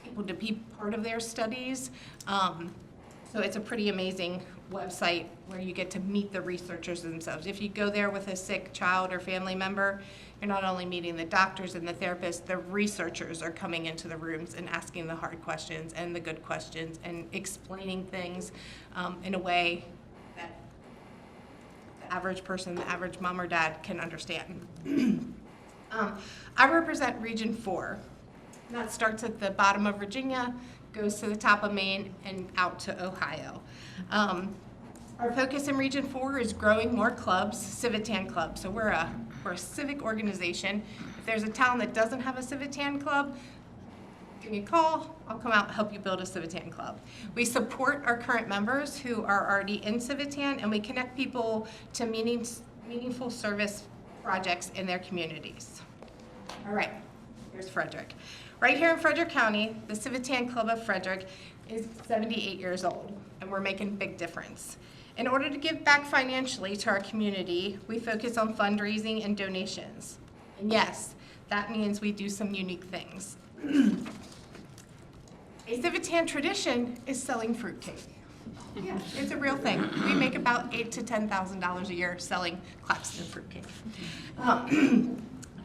people to be part of their studies. So it's a pretty amazing website where you get to meet the researchers themselves. If you go there with a sick child or family member, you're not only meeting the doctors and the therapists, the researchers are coming into the rooms and asking the hard questions and the good questions and explaining things in a way that the average person, the average mom or dad can understand. I represent Region 4. That starts at the bottom of Virginia, goes to the top of Maine, and out to Ohio. Our focus in Region 4 is growing more clubs, Civitan clubs. So we're a civic organization. If there's a town that doesn't have a Civitan club, give me a call. I'll come out and help you build a Civitan club. We support our current members who are already in Civitan, and we connect people to meaningful service projects in their communities. All right, here's Frederick. Right here in Frederick County, the Civitan Club of Frederick is 78 years old, and we're making a big difference. In order to give back financially to our community, we focus on fundraising and donations. And yes, that means we do some unique things. A Civitan tradition is selling fruitcake. Yeah, it's a real thing. We make about $8,000 to $10,000 a year selling Claxton fruitcake.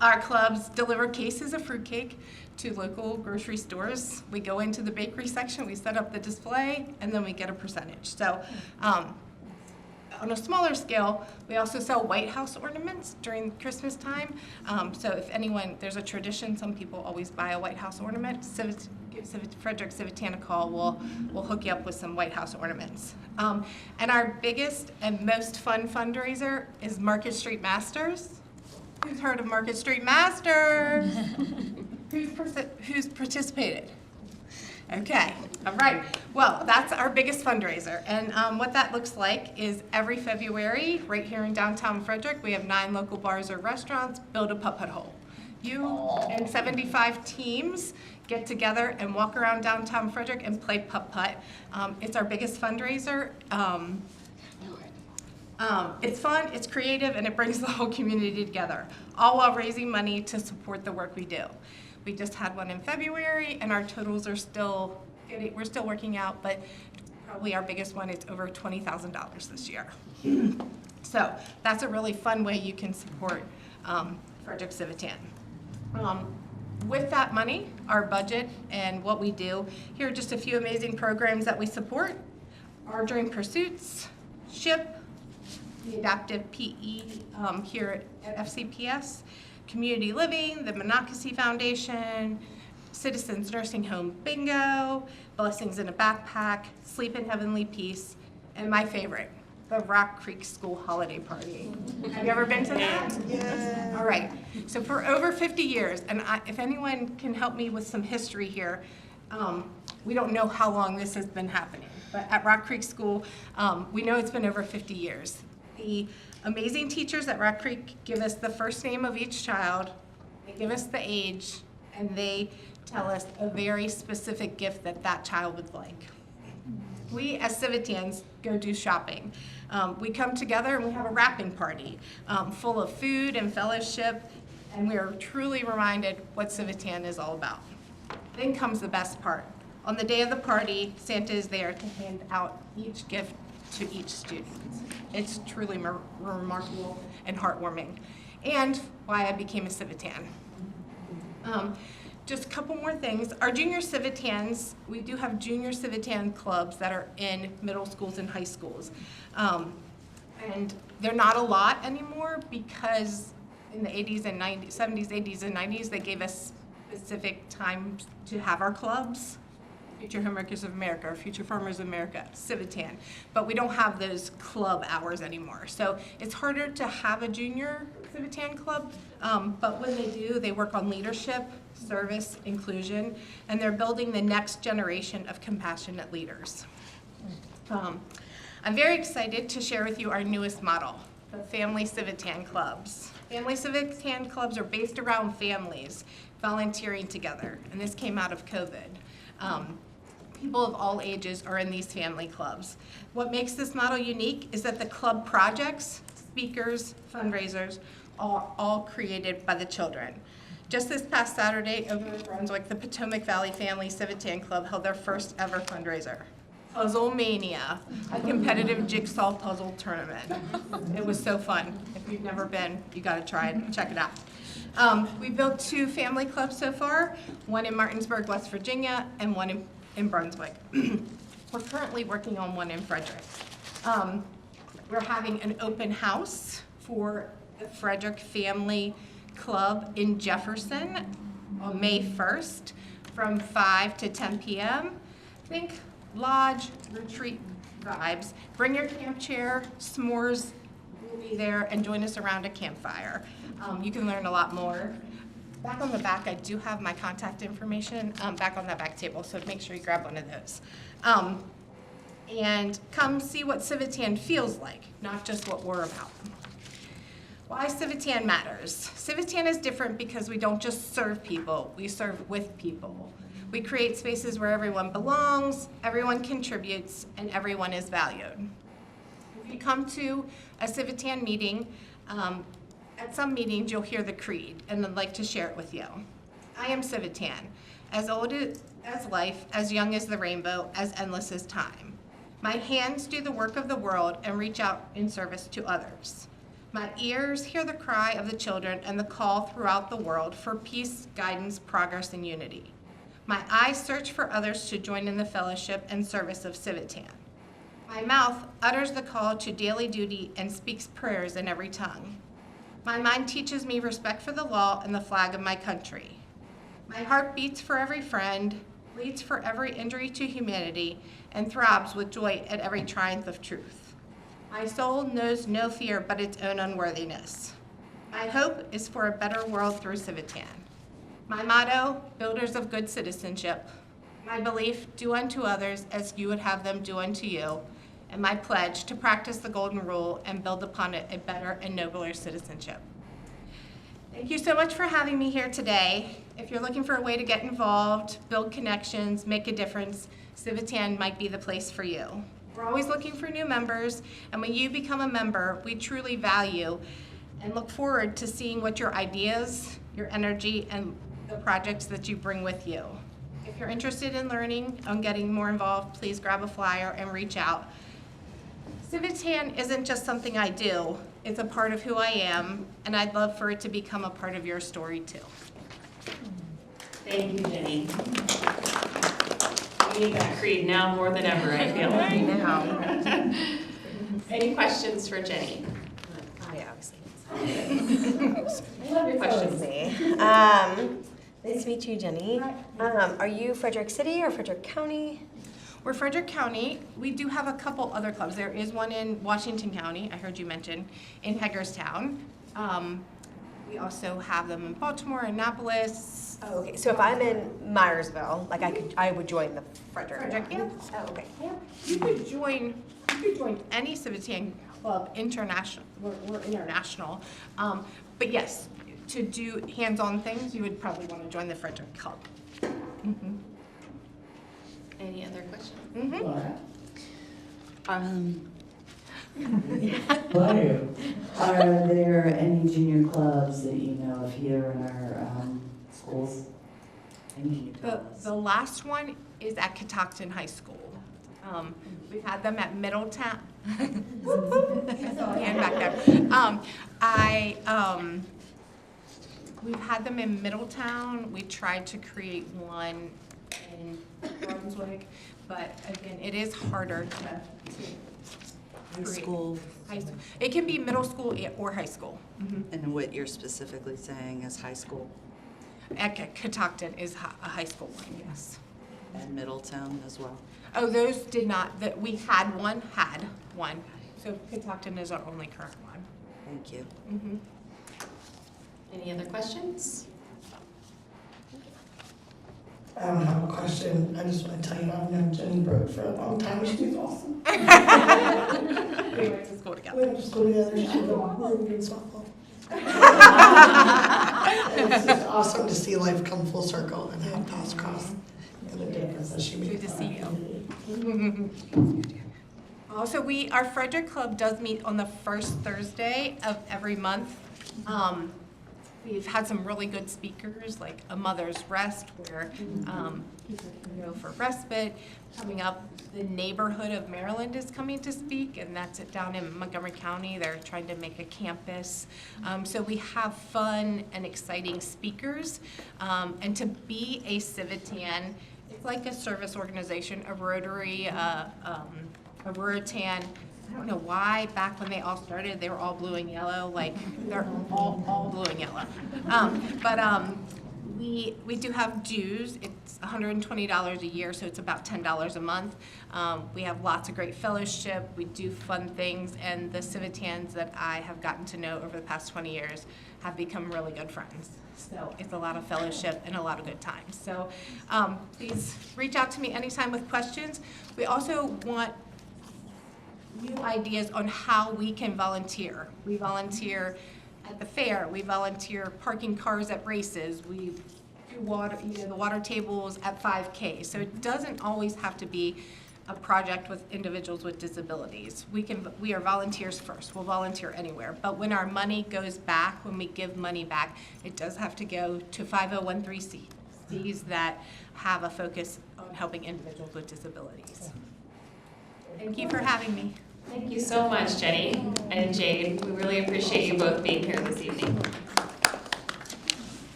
Our clubs deliver cases of fruitcake to local grocery stores. We go into the bakery section, we set up the display, and then we get a percentage. So on a smaller scale, we also sell White House ornaments during Christmas time. So if anyone, there's a tradition, some people always buy a White House ornament. Give Frederick Civitan a call, we'll hook you up with some White House ornaments. And our biggest and most fun fundraiser is Market Street Masters. Who's heard of Market Street Masters? Who's participated? Okay, all right. Well, that's our biggest fundraiser. And what that looks like is every February, right here in downtown Frederick, we have 9 local bars or restaurants build a putt-putt hole. You and 75 teams get together and walk around downtown Frederick and play putt-putt. It's our biggest fundraiser. It's fun, it's creative, and it brings the whole community together, all while raising money to support the work we do. We just had one in February, and our totals are still, we're still working out, but probably our biggest one is over $20,000 this year. So that's a really fun way you can support Frederick Civitan. With that money, our budget, and what we do, here are just a few amazing programs that we support. Our Dream Pursuits, SHIP, the Adaptive PE here at FCPS, Community Living, the Monocacy Foundation, Citizens Nursing Home Bingo, Blessings in a Backpack, Sleep in Heavenly Peace, and my favorite, the Rock Creek School Holiday Party. Have you ever been to that? Yeah. All right, so for over 50 years, and if anyone can help me with some history here, we don't know how long this has been happening. But at Rock Creek School, we know it's been over 50 years. The amazing teachers at Rock Creek give us the first name of each child, they give us the age, and they tell us a very specific gift that that child would like. We, as Civitans, go do shopping. We come together and we have a wrapping party full of food and fellowship, and we are truly reminded what Civitan is all about. Then comes the best part. On the day of the party, Santa is there to hand out each gift to each student. It's truly remarkable and heartwarming, and why I became a Civitan. Just a couple more things. Our junior Civitans, we do have junior Civitan clubs that are in middle schools and high schools. And they're not a lot anymore because in the 80s and 90s, 70s, 80s, and 90s, they gave us specific times to have our clubs. Future Homemakers of America, or Future Farmers of America, Civitan. But we don't have those club hours anymore. So it's harder to have a junior Civitan club, but when they do, they work on leadership, service, inclusion, and they're building the next generation of compassionate leaders. I'm very excited to share with you our newest model, the Family Civitan Clubs. Family Civitan Clubs are based around families volunteering together, and this came out of COVID. People of all ages are in these family clubs. What makes this model unique is that the club projects, speakers, fundraisers are all created by the children. Just this past Saturday over in Brunswick, the Potomac Valley Family Civitan Club held their first ever fundraiser. Puzzle Mania, a competitive jigsaw puzzle tournament. It was so fun. If you've never been, you gotta try it, check it out. We built 2 family clubs so far, one in Martinsburg, West Virginia, and one in Brunswick. We're currently working on one in Frederick. We're having an open house for the Frederick Family Club in Jefferson on May 1st from 5 to 10 p.m. Think lodge, retreat vibes. Bring your camp chair, s'mores will be there, and join us around a campfire. You can learn a lot more. Back on the back, I do have my contact information back on that back table, so make sure you grab one of those. And come see what Civitan feels like, not just what we're about. Why Civitan matters. Civitan is different because we don't just serve people, we serve with people. We create spaces where everyone belongs, everyone contributes, and everyone is valued. If you come to a Civitan meeting, at some meetings you'll hear the creed, and I'd like to share it with you. I am Civitan, as old as life, as young as the rainbow, as endless as time. My hands do the work of the world and reach out in service to others. My ears hear the cry of the children and the call throughout the world for peace, guidance, progress, and unity. My eyes search for others to join in the fellowship and service of Civitan. My mouth utters the call to daily duty and speaks prayers in every tongue. My mind teaches me respect for the law and the flag of my country. My heart beats for every friend, bleeds for every injury to humanity, and throbs with joy at every triumph of truth. My soul knows no fear but its own unworthiness. My hope is for a better world through Civitan. My motto, builders of good citizenship. My belief, do unto others as you would have them do unto you. And my pledge to practice the golden rule and build upon it a better and nobler citizenship. Thank you so much for having me here today. If you're looking for a way to get involved, build connections, make a difference, Civitan might be the place for you. We're always looking for new members, and when you become a member, we truly value and look forward to seeing what your ideas, your energy, and the projects that you bring with you. If you're interested in learning and getting more involved, please grab a flyer and reach out. Civitan isn't just something I do, it's a part of who I am, and I'd love for it to become a part of your story too. Thank you, Jenny. We need that creed now more than ever, I feel. I know. Any questions for Jenny? I obviously. I love your questions. Nice to meet you, Jenny. Are you Frederick City or Frederick County? We're Frederick County. We do have a couple other clubs. There is one in Washington County, I heard you mention, in Hagerstown. We also have them in Baltimore, Annapolis. Oh, okay, so if I'm in Myersville, like I would join the Frederick. Frederick, yeah. Oh, okay. You could join any Civitan club international, we're international. But yes, to do hands-on things, you would probably want to join the Frederick Club. Any other questions? Laura? Hello. Are there any junior clubs that you know of here in our schools? Any junior clubs? The last one is at Catoctin High School. We've had them at Middletown. I saw a hand back there. We've had them in Middletown. We tried to create one in Brunswick, but again, it is harder to High school, high school. It can be middle school or high school. and what you're specifically saying is high school At Catoctin is a high school one, yes. and Middletown as well. Oh, those did not, that we had one. So Catoctin is our only current one. Thank you. Any other questions? I don't have a question. I just want to tell you I've known Jenny Brooke for a long time. She's awesome. We went to school together. We went to school together. She's really good softball. It's just awesome to see life come full circle and have paths cross and the difference that she made. Good to see you. Also, our Frederick Club does meet on the first Thursday of every month. We've had some really good speakers, like A Mother's Rest, where people can go for respite. Coming up, the neighborhood of Maryland is coming to speak, and that's it down in Montgomery County. They're trying to make a campus. So we have fun and exciting speakers. And to be a Civitan, it's like a service organization, a Rotary, a Ruritan. I don't know why, back when they all started, they were all blue and yellow, like, they're all blue and yellow. We do have dues. It's $120 a year, so it's about $10 a month. We have lots of great fellowship. We do fun things, and the Civitans that I have gotten to know over the past 20 years have become really good friends. So it's a lot of fellowship and a lot of good times. So please reach out to me anytime with questions. We also want new ideas on how we can volunteer. We volunteer at the fair. We volunteer parking cars at races. We do the water tables at 5K. So it doesn't always have to be a project with individuals with disabilities. We are volunteers first. We'll volunteer anywhere. But when our money goes back, when we give money back, it does have to go to 5013Cs that have a focus on helping individuals with disabilities. Thank you for having me. Thank you so much, Jenny and Jade. We really appreciate you both being here this evening.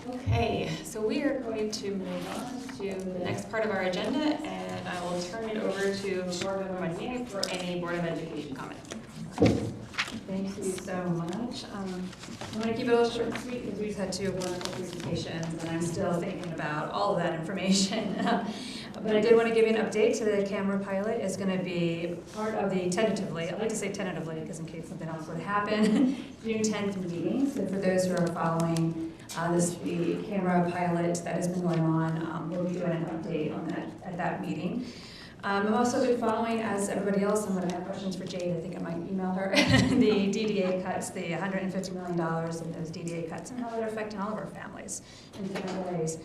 Okay, so we are going to move on to the next part of our agenda, and I will turn it over to Board Member Monnier for any Board of Education comment. Thank you so much. I'm going to keep it a little short and sweet because we just had two wonderful presentations and I'm still thinking about all of that information. But I did want to give you an update to the camera pilot. Is going to be part of the tentatively, I like to say tentatively because in case something else would happen, June 10th meeting. So for those who are following the camera pilot that has been going on, we'll be doing an update on that at that meeting. I've also been following, as everybody else, I'm going to have questions for Jade. I think I might email her, the DDA cuts, the $150 million and those DDA cuts, and how they're affecting all of our families in different ways.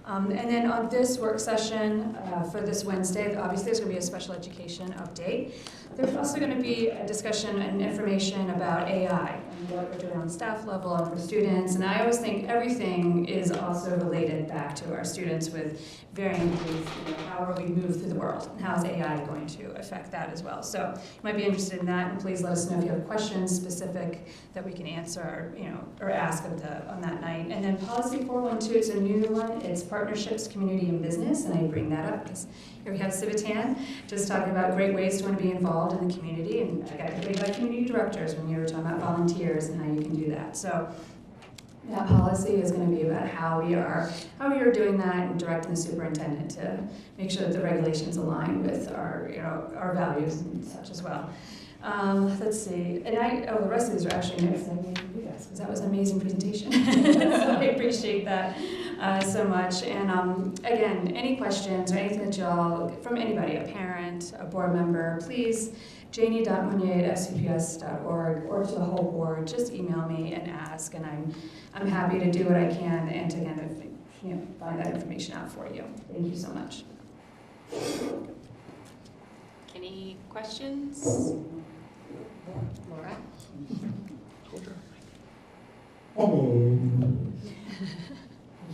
And then on this work session for this Wednesday, obviously there's going to be a special education update. There's also going to be a discussion and information about AI and what we're doing on staff level and for students. And I always think everything is also related back to our students with varying degrees, how are we move through the world and how is AI going to affect that as well. So you might be interested in that, and please let us know if you have questions specific that we can answer, or ask on that night. And then policy 412 is a new one. It's partnerships, community, and business, and I bring that up because here we have Civitan just talking about great ways to want to be involved in the community, and I got paid by community directors when you were talking about volunteers and how you can do that. So that policy is going to be about how we are doing that and directing the superintendent to make sure that the regulations align with our values and such as well. Let's see, and the rest of these are actually notes that I made for you guys, because that was an amazing presentation. So I appreciate that so much. And again, any questions or anything that y'all, from anybody, a parent, a board member, please, janie.monier@fcps.org, or to the whole board, just email me and ask, and I'm happy to do what I can and to kind of, find that information out for you. Thank you so much. Any questions? Laura?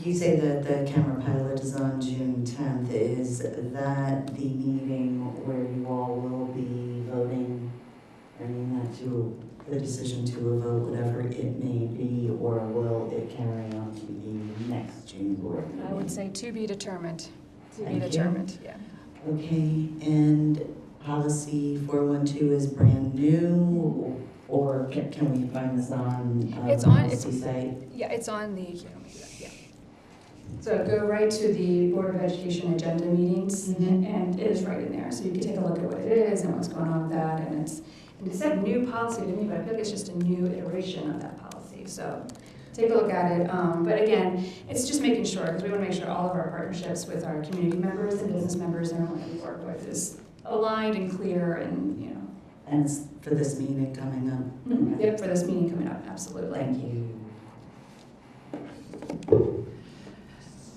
You say that the camera pilot is on June 10th. Is that the meeting where you all will be voting, bringing that to the decision to a vote, whatever it may be, or will it carry on to the next June board meeting? I would say to be determined. To be Thank you. determined, yeah. Okay, and policy 412 is brand new, or can we find this on It's the on- policy site? Yeah, it's on the, here, let me do that, yeah. So go right to the Board of Education agenda meetings, and it is right in there. So you can take a look at what it is and what's going on with that, and it said new policy to me, but I feel like it's just a new iteration of that policy. So take a look at it. But again, it's just making sure, because we want to make sure all of our partnerships with our community members and business members and everyone that we work with is aligned and clear and, And it's for this meeting coming up? Yep, for this meeting coming up, absolutely. Thank you.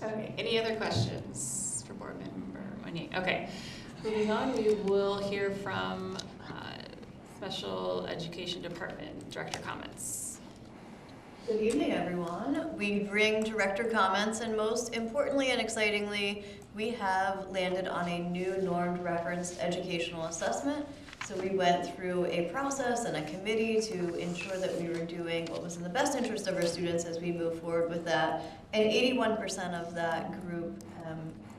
Okay, any other questions for board member Monier? Okay, moving on, we will hear from Special Education Department Director comments. Good evening, everyone. We bring director comments, and most importantly and excitingly, we have landed on a new normed reference educational assessment. So we went through a process and a committee to ensure that we were doing what was in the best interest of our students as we move forward with that. And 81% of that group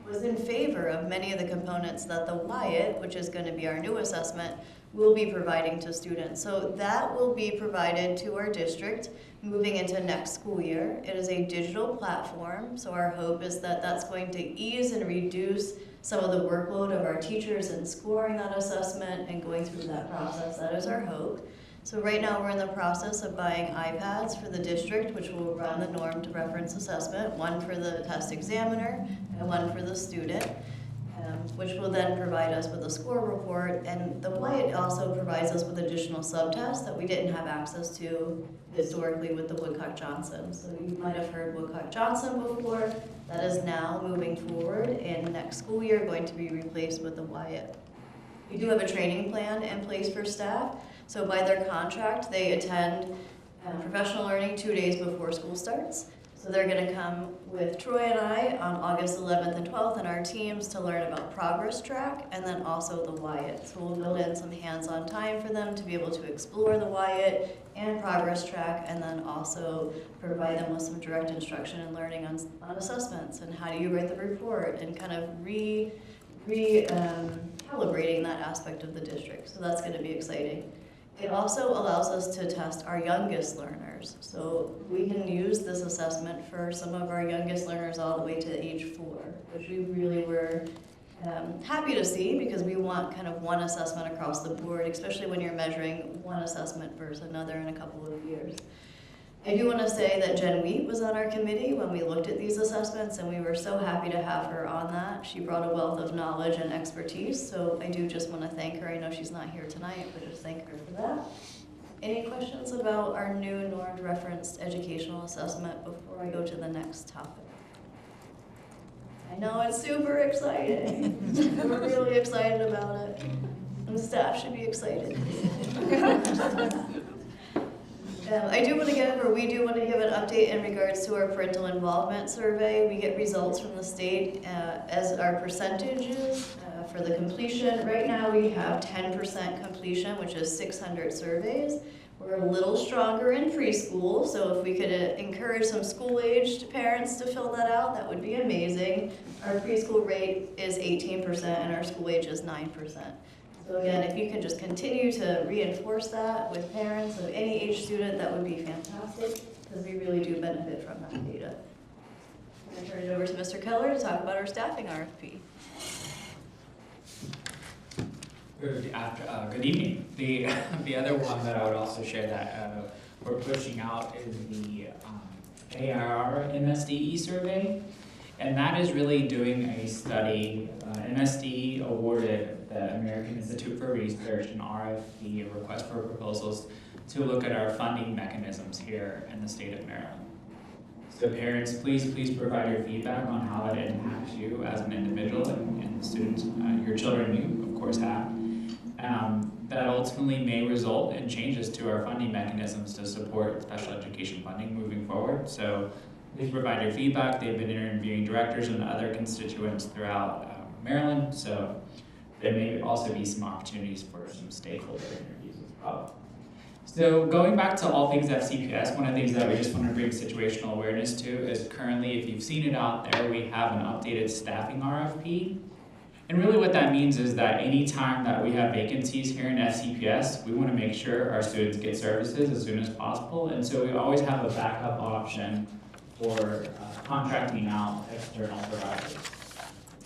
was in favor of many of the components that the WIAT, which is going to be our new assessment, will be providing to students. So that will be provided to our district moving into next school year. It is a digital platform, so our hope is that that's going to ease and reduce some of the workload of our teachers in scoring that assessment and going through that process. That is our hope. So right now we're in the process of buying iPads for the district, which will run the normed reference assessment, one for the test examiner and one for the student, which will then provide us with a score report. And the WIAT also provides us with additional subtests that we didn't have access to historically with the Woodcock-Johnson. So you might have heard Woodcock-Johnson before. That is now moving forward and next school year going to be replaced with the WIAT. We do have a training plan in place for staff. So by their contract, they attend professional learning 2 days before school starts. So they're going to come with Troy and I on August 11th and 12th in our teams to learn about Progress Track and then also the WIAT. So we'll build in some hands-on time for them to be able to explore the WIAT and Progress Track, and then also provide them with some direct instruction and learning on assessments and how do you write the report and kind of calibrating that aspect of the district. So that's going to be exciting. It also allows us to test our youngest learners. So we can use this assessment for some of our youngest learners all the way to age 4, which we really were happy to see, because we want kind of one assessment across the board, especially when you're measuring one assessment versus another in a couple of years. I do want to say that Jen Wheat was on our committee when we looked at these assessments, and we were so happy to have her on that. She brought a wealth of knowledge and expertise, so I do just want to thank her. I know she's not here tonight, but just thank her for that. Any questions about our new normed referenced educational assessment before I go to the next topic? I know it's super exciting. We're really excited about it, and staff should be excited. We do want to give an update in regards to our parental involvement survey. We get results from the state as our percentages for the completion. Right now we have 10% completion, which is 600 surveys. We're a little stronger in preschool, so if we could encourage some school-aged parents to fill that out, that would be amazing. Our preschool rate is 18% and our school age is 9%. So again, if you can just continue to reinforce that with parents of any age student, that would be fantastic, because we really do benefit from that data. I'm going to turn it over to Mr. Keller to talk about our staffing RFP. Good evening. The other one that I would also share that we're pushing out is the AIR MSDE survey. And that is really doing a study. MSDE awarded the American Institute for Research an RFP, a request for proposals, to look at our funding mechanisms here in the state of Maryland. So parents, please provide your feedback on how it impacts you as an individual and the students, your children you, of course, have. That ultimately may result in changes to our funding mechanisms to support special education funding moving forward. So please provide your feedback. They've been interviewing directors and other constituents throughout Maryland, so there may also be some opportunities for some stakeholder interviews as well. So going back to all things FCPS, one of the things that we just want to bring situational awareness to is currently, if you've seen it out there, we have an updated staffing RFP. And really what that means is that any time that we have vacancies here in FCPS, we want to make sure our students get services as soon as possible. And so we always have a backup option for contracting out external providers.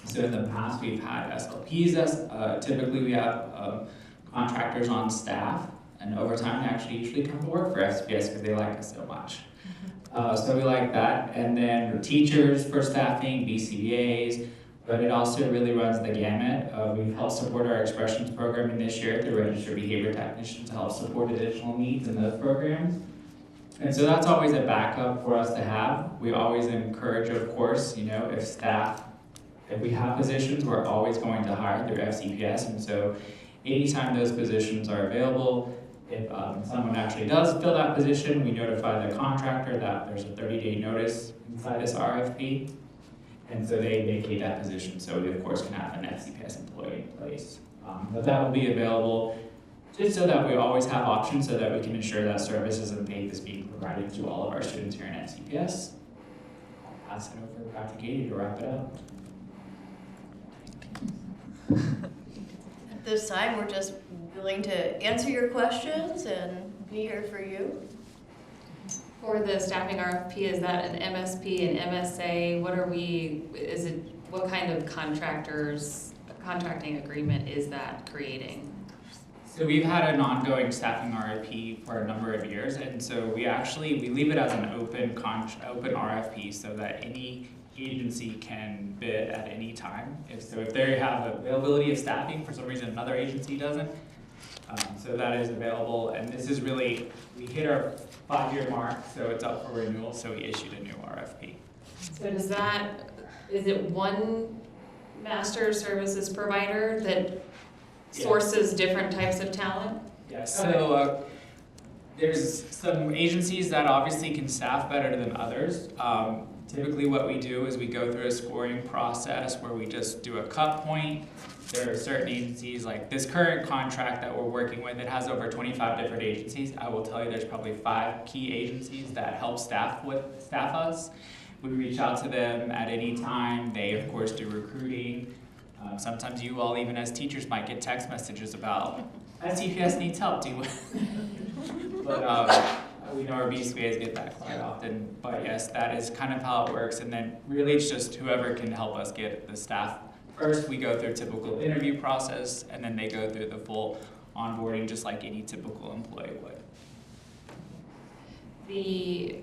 So in the past, we've had SLPs, typically we have contractors on staff, and over time they actually usually come to work for FCPS because they like us so much. So we like that. And then teachers for staffing, BCBAs, but it also really runs the gamut. We've helped support our expressions programming this year through registered behavior technicians to help support additional needs in those programs. And so that's always a backup for us to have. We always encourage, of course, if we have positions, we're always going to hire through FCPS. And so anytime those positions are available, if someone actually does fill that position, we notify the contractor that there's a 30-day notice inside this RFP. And so they vacate that position, so we of course can have an FCPS employee in place. But that will be available just so that we always have options so that we can ensure that services and faith is being provided to all of our students here in FCPS. I'll pass it over back to Katie to wrap it up. At this time, we're just willing to answer your questions and be here for you. For the staffing RFP, is that an MSP, an MSA? What kind of contracting agreement is that creating? So we've had an ongoing staffing RFP for a number of years, and so we leave it as an open RFP so that any agency can bid at any time. If they have availability of staffing, for some reason another agency doesn't, so that is available. And this is really, we hit our 5-year mark, so it's up for renewal, so we issued a new RFP. So is it one master services provider that sources different types of talent? Yes, so there's some agencies that obviously can staff better than others. Typically what we do is we go through a scoring process where we just do a cut point. There are certain agencies, like this current contract that we're working with, it has over 25 different agencies. I will tell you there's probably 5 key agencies that help staff us. We reach out to them at any time. They, of course, do recruiting. Sometimes you all, even as teachers, might get text messages about, FCPS needs help, but we know our BCBAs get that quite often. But yes, that is kind of how it works. And then really it's just whoever can help us get the staff. First, we go through a typical interview process, and then they go through the full onboarding just like any typical employee would. The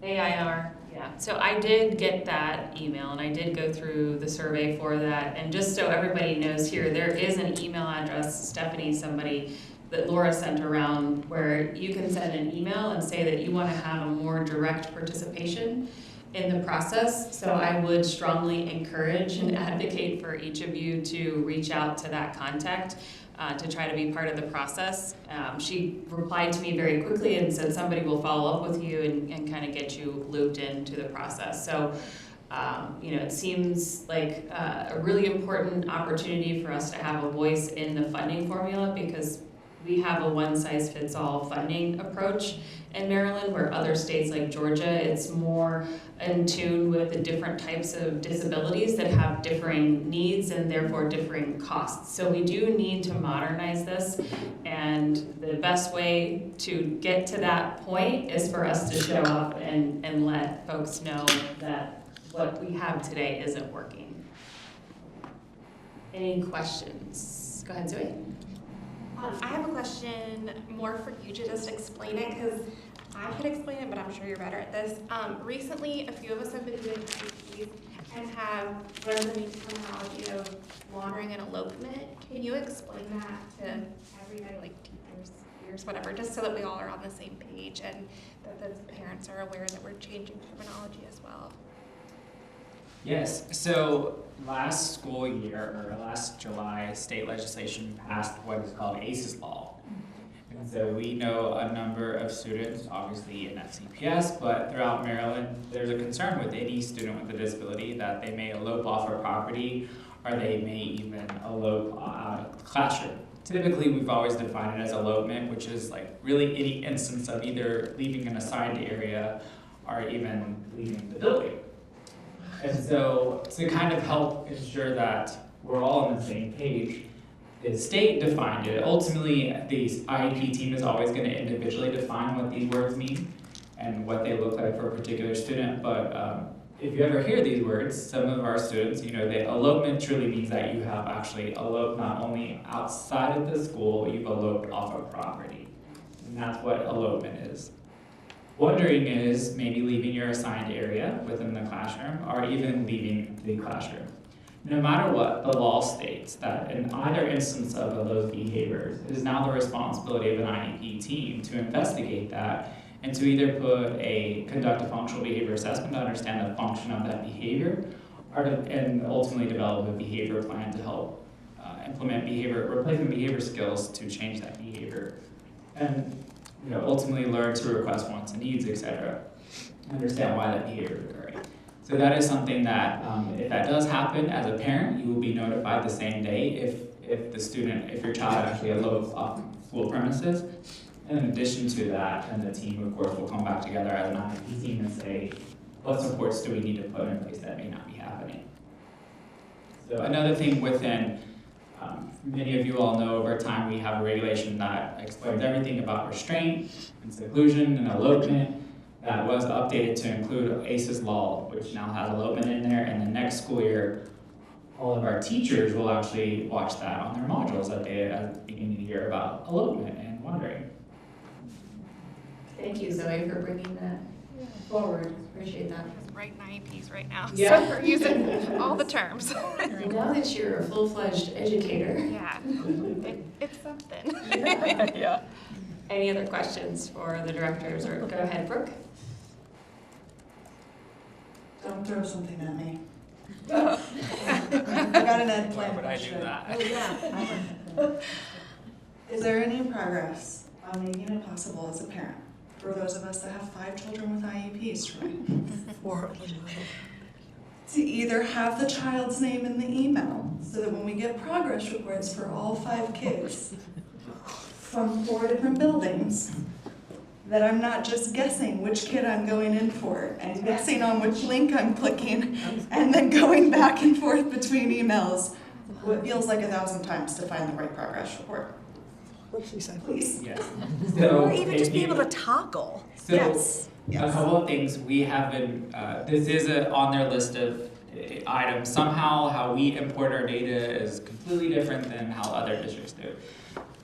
AIR, yeah. So I did get that email, and I did go through the survey for that. And just so everybody knows here, there is an email address, Stephanie, somebody that Laura sent around, where you can send an email and say that you want to have a more direct participation in the process. So I would strongly encourage and advocate for each of you to reach out to that contact to try to be part of the process. She replied to me very quickly and said somebody will follow up with you and kind of get you looped into the process. So it seems like a really important opportunity for us to have a voice in the funding formula, because we have a one-size-fits-all funding approach in Maryland, where other states like Georgia, it's more in tune with the different types of disabilities that have differing needs and therefore differing costs. So we do need to modernize this, and the best way to get to that point is for us to show up and let folks know that what we have today isn't working. Any questions? Go ahead, Zoe. I have a question more for you to just explain it, because I could explain it, but I'm sure you're better at this. Recently, a few of us have been doing IEPs and have learned the new terminology of wandering and elopement. Can you explain that to everybody, like teachers, peers, whatever, just so that we all are on the same page and that the parents are aware that we're changing terminology as well? Yes, so last school year, or last July, state legislation passed what is called ACES law. And so we know a number of students, obviously in FCPS, but throughout Maryland, there's a concern with any student with a disability that they may elope off a property, or they may even elope out of the classroom. Typically, we've always defined it as elopement, which is like really any instance of either leaving an assigned area or even leaving the building. And so to kind of help ensure that we're all on the same page, the state defined it. Ultimately, the IEP team is always going to individually define what these words mean and what they look like for a particular student. But if you ever hear these words, some of our students, the elopement truly means that you have actually eloped not only outside of the school, you've eloped off a property. And that's what elopement is. Wandering is maybe leaving your assigned area within the classroom or even leaving the classroom. No matter what, the law states that in either instance of those behaviors, it is now the responsibility of an IEP team to investigate that and to either conduct a functional behavior assessment to understand the function of that behavior and ultimately develop a behavior plan to help implement replacement behavior skills to change that behavior. And ultimately learn to request wants and needs, etc. Understand why that behavior is occurring. So that is something that, if that does happen as a parent, you will be notified the same day if your child actually elopes off school premises. And in addition to that, and the team, of course, will come back together as an IEP team and say, what supports do we need to put in place that may not be happening? So another thing within many of you all know over time we have a regulation that explains everything about restraint and seclusion and elopement that was updated to include ACES law, which now has elopement in there, and the next school year all of our teachers will actually watch that on their modules at the beginning of the year about elopement and wandering. Thank you, Zoe, for bringing that forward. Appreciate that. Writing IEPs right now, Yeah. so we're using all the terms. Well, now that you're a full-fledged educator. Yeah, it's something. Yeah. Any other questions for the directors, or go ahead, Brooke? Don't throw something at me. I got an ed plan. Why would I do that? Oh, yeah. Is there any progress on making it possible as a parent for those of us that have 5 children with IEPs, right? To either have the child's name in the email so that when we get progress reports for all 5 kids from 4 different buildings, that I'm not just guessing which kid I'm going in for and guessing on which link I'm clicking and then going back and forth between emails what feels like 1,000 times to find the right progress report. What she said. Please. Yes. Or even just be able to toggle. So, Yes. a couple of things we have been, this is on their list of items. Somehow how we import our data is completely different than how other districts do.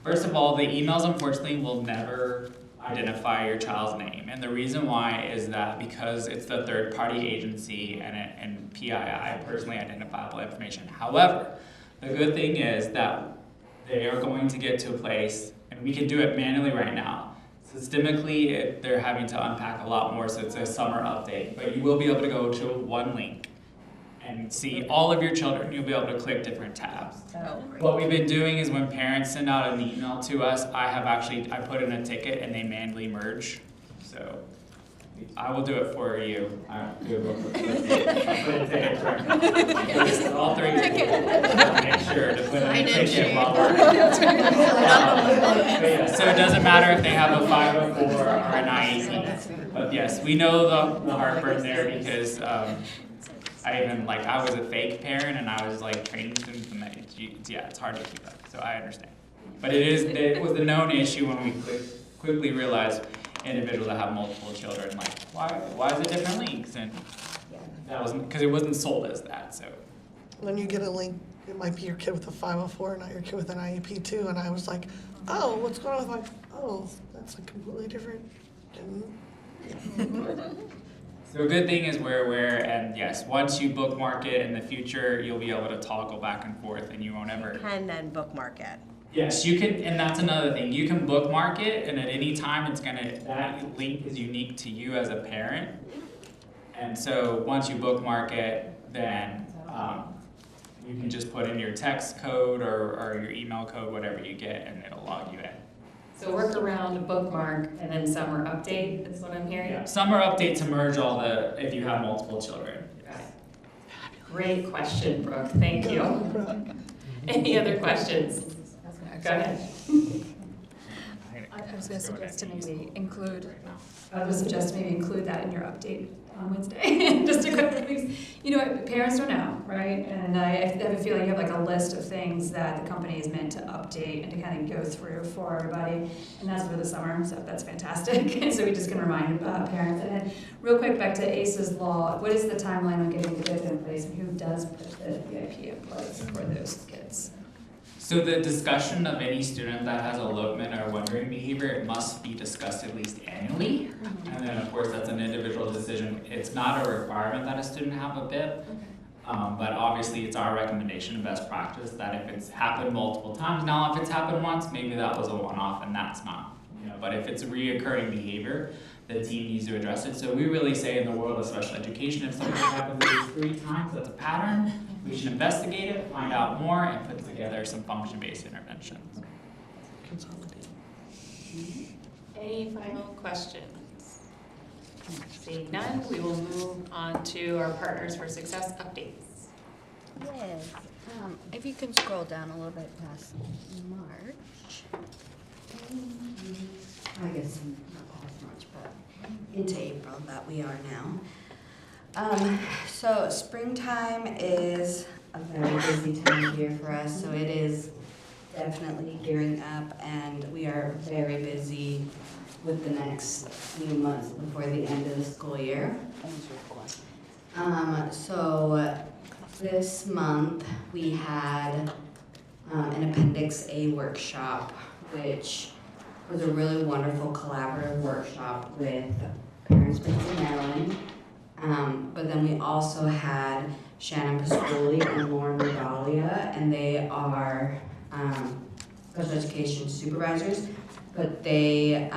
First of all, the emails unfortunately will never identify your child's name. And the reason why is that because it's the third-party agency and PII, personally identifiable information. However, the good thing is that they are going to get to a place, and we can do it manually right now. Systemically, they're having to unpack a lot more, so it's a summer update. But you will be able to go to one link and see all of your children. You'll be able to click different tabs. What we've been doing is when parents send out an email to us, I put in a ticket and they manually merge. So I will do it for you. I don't do it real quick. I'll put a ticket for all 3 of you. Make sure to put in a ticket while we're so it doesn't matter if they have a 504 or an IEP. But yes, we know the heartburn there because I was a fake parent and I was like training students and it's hard to keep up. So I understand. But it was a known issue when we quickly realized individuals that have multiple children, like why is it different links? And that wasn't because it wasn't sold as that. So And then you get a link, it might be your kid with a 504, not your kid with an IEP too, and I was like, oh, what's going on with that's a completely different. So a good thing is we're aware, and yes, once you bookmark it in the future, you'll be able to toggle back and forth, and you won't ever. Can then bookmark it. Yes, you can, and that's another thing. You can bookmark it, and at any time, that link is unique to you as a parent. And so once you bookmark it, then you can just put in your text code or your email code, whatever you get, and it'll log you in. So work around a bookmark and then summer update is what I'm hearing? Yeah, summer update to merge if you have multiple children. Got it. Great question, Brooke, thank you. Any other questions? Go ahead. I was gonna suggest to maybe include that in your update on Wednesday, just a quick things. You know, parents don't know, right? And I have a feeling you have like a list of things that the company is meant to update and to kind of go through for everybody. And that's for the summer, so that's fantastic. And so we just can remind parents. And then real quick, back to ACE's law, what is the timeline on getting the BIP in place and who does put the BIP in place for those kids? So the discussion of any student that has elopement or wandering behavior, it must be discussed at least annually. And then of course that's an individual decision. It's not a requirement that a student have a BIP, but obviously it's our recommendation and best practice that if it's happened multiple times, now if it's happened once, maybe that was a one-off and that's not. But if it's a reoccurring behavior, the team needs to address it. So we really say in the world of special education, if something happens at least 3 times, that's a pattern. We should investigate it, find out more, and put together some function-based interventions. Any final questions? Seeing none, we will move on to our Partners for Success updates. Yes. If you can scroll down a little bit past March. I guess not past March, but into April that we are now. So springtime is a very busy time of year for us, so it is definitely gearing up, and we are very busy with the next few months before the end of the school year. So this month we had an Appendix A workshop, which was a really wonderful collaborative workshop with parents based in Maryland. But then we also had Shannon Pasquoli and Lauren Regalia, and they are special education supervisors, but they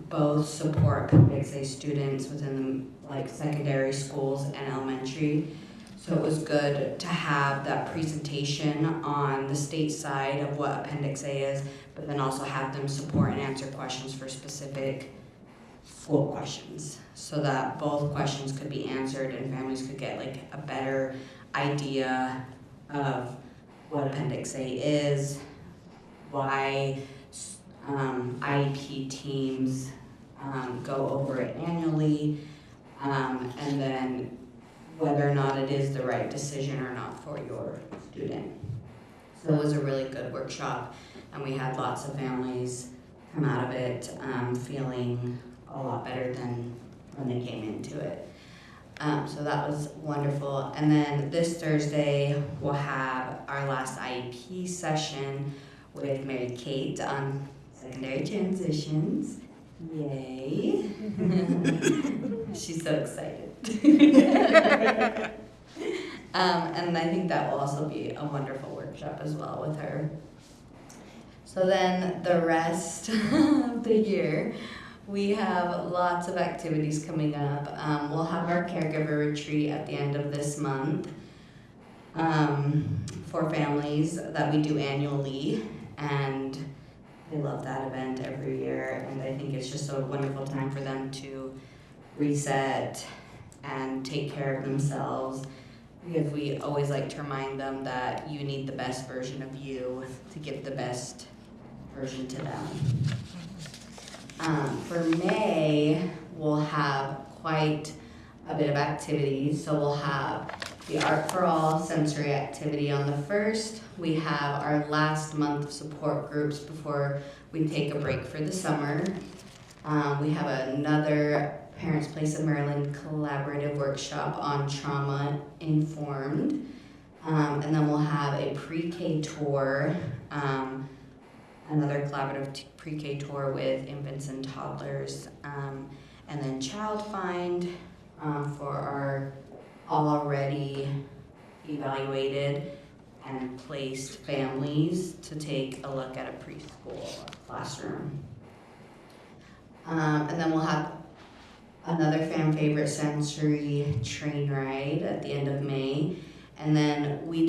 both support Appendix A students within secondary schools and elementary. So it was good to have that presentation on the state side of what Appendix A is, but then also have them support and answer questions for specific school questions, so that both questions could be answered and families could get a better idea of what Appendix A is, why IEP teams go over it annually, and then whether or not it is the right decision or not for your student. So it was a really good workshop, and we had lots of families come out of it feeling a lot better than when they came into it. So that was wonderful. And then this Thursday, we'll have our last IEP session with Mary Kate on secondary transitions. Yay. She's so excited. And I think that will also be a wonderful workshop as well with her. So then the rest of the year, we have lots of activities coming up. We'll have our caregiver retreat at the end of this month for families that we do annually, and they love that event every year, and I think it's just a wonderful time for them to reset and take care of themselves, because we always like to remind them that you need the best version of you to give the best version to them. For May, we'll have quite a bit of activities. So we'll have the Art for All sensory activity on the 1st. We have our last month of support groups before we take a break for the summer. We have another Parents Place of Maryland collaborative workshop on trauma informed. And then we'll have a pre-K tour, another collaborative pre-K tour with infants and toddlers, and then Child Find for our already evaluated and placed families to take a look at a preschool classroom. And then we'll have another fan favorite sensory train ride at the end of May. And then we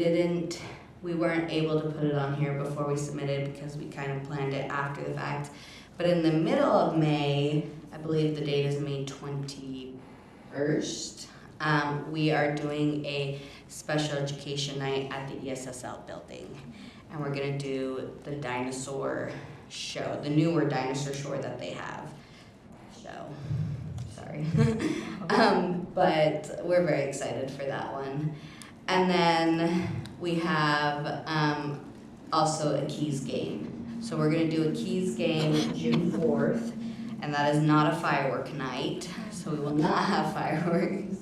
weren't able to put it on here before we submitted because we kind of planned it after the fact. But in the middle of May, I believe the date is May 21st, we are doing a special education night at the ESSL building. And we're gonna do the dinosaur show, the newer dinosaur show that they have. Sorry. But we're very excited for that one. And then we have also a Keys game. So we're gonna do a Keys game June 4th, and that is not a firework night, so we will not have fireworks.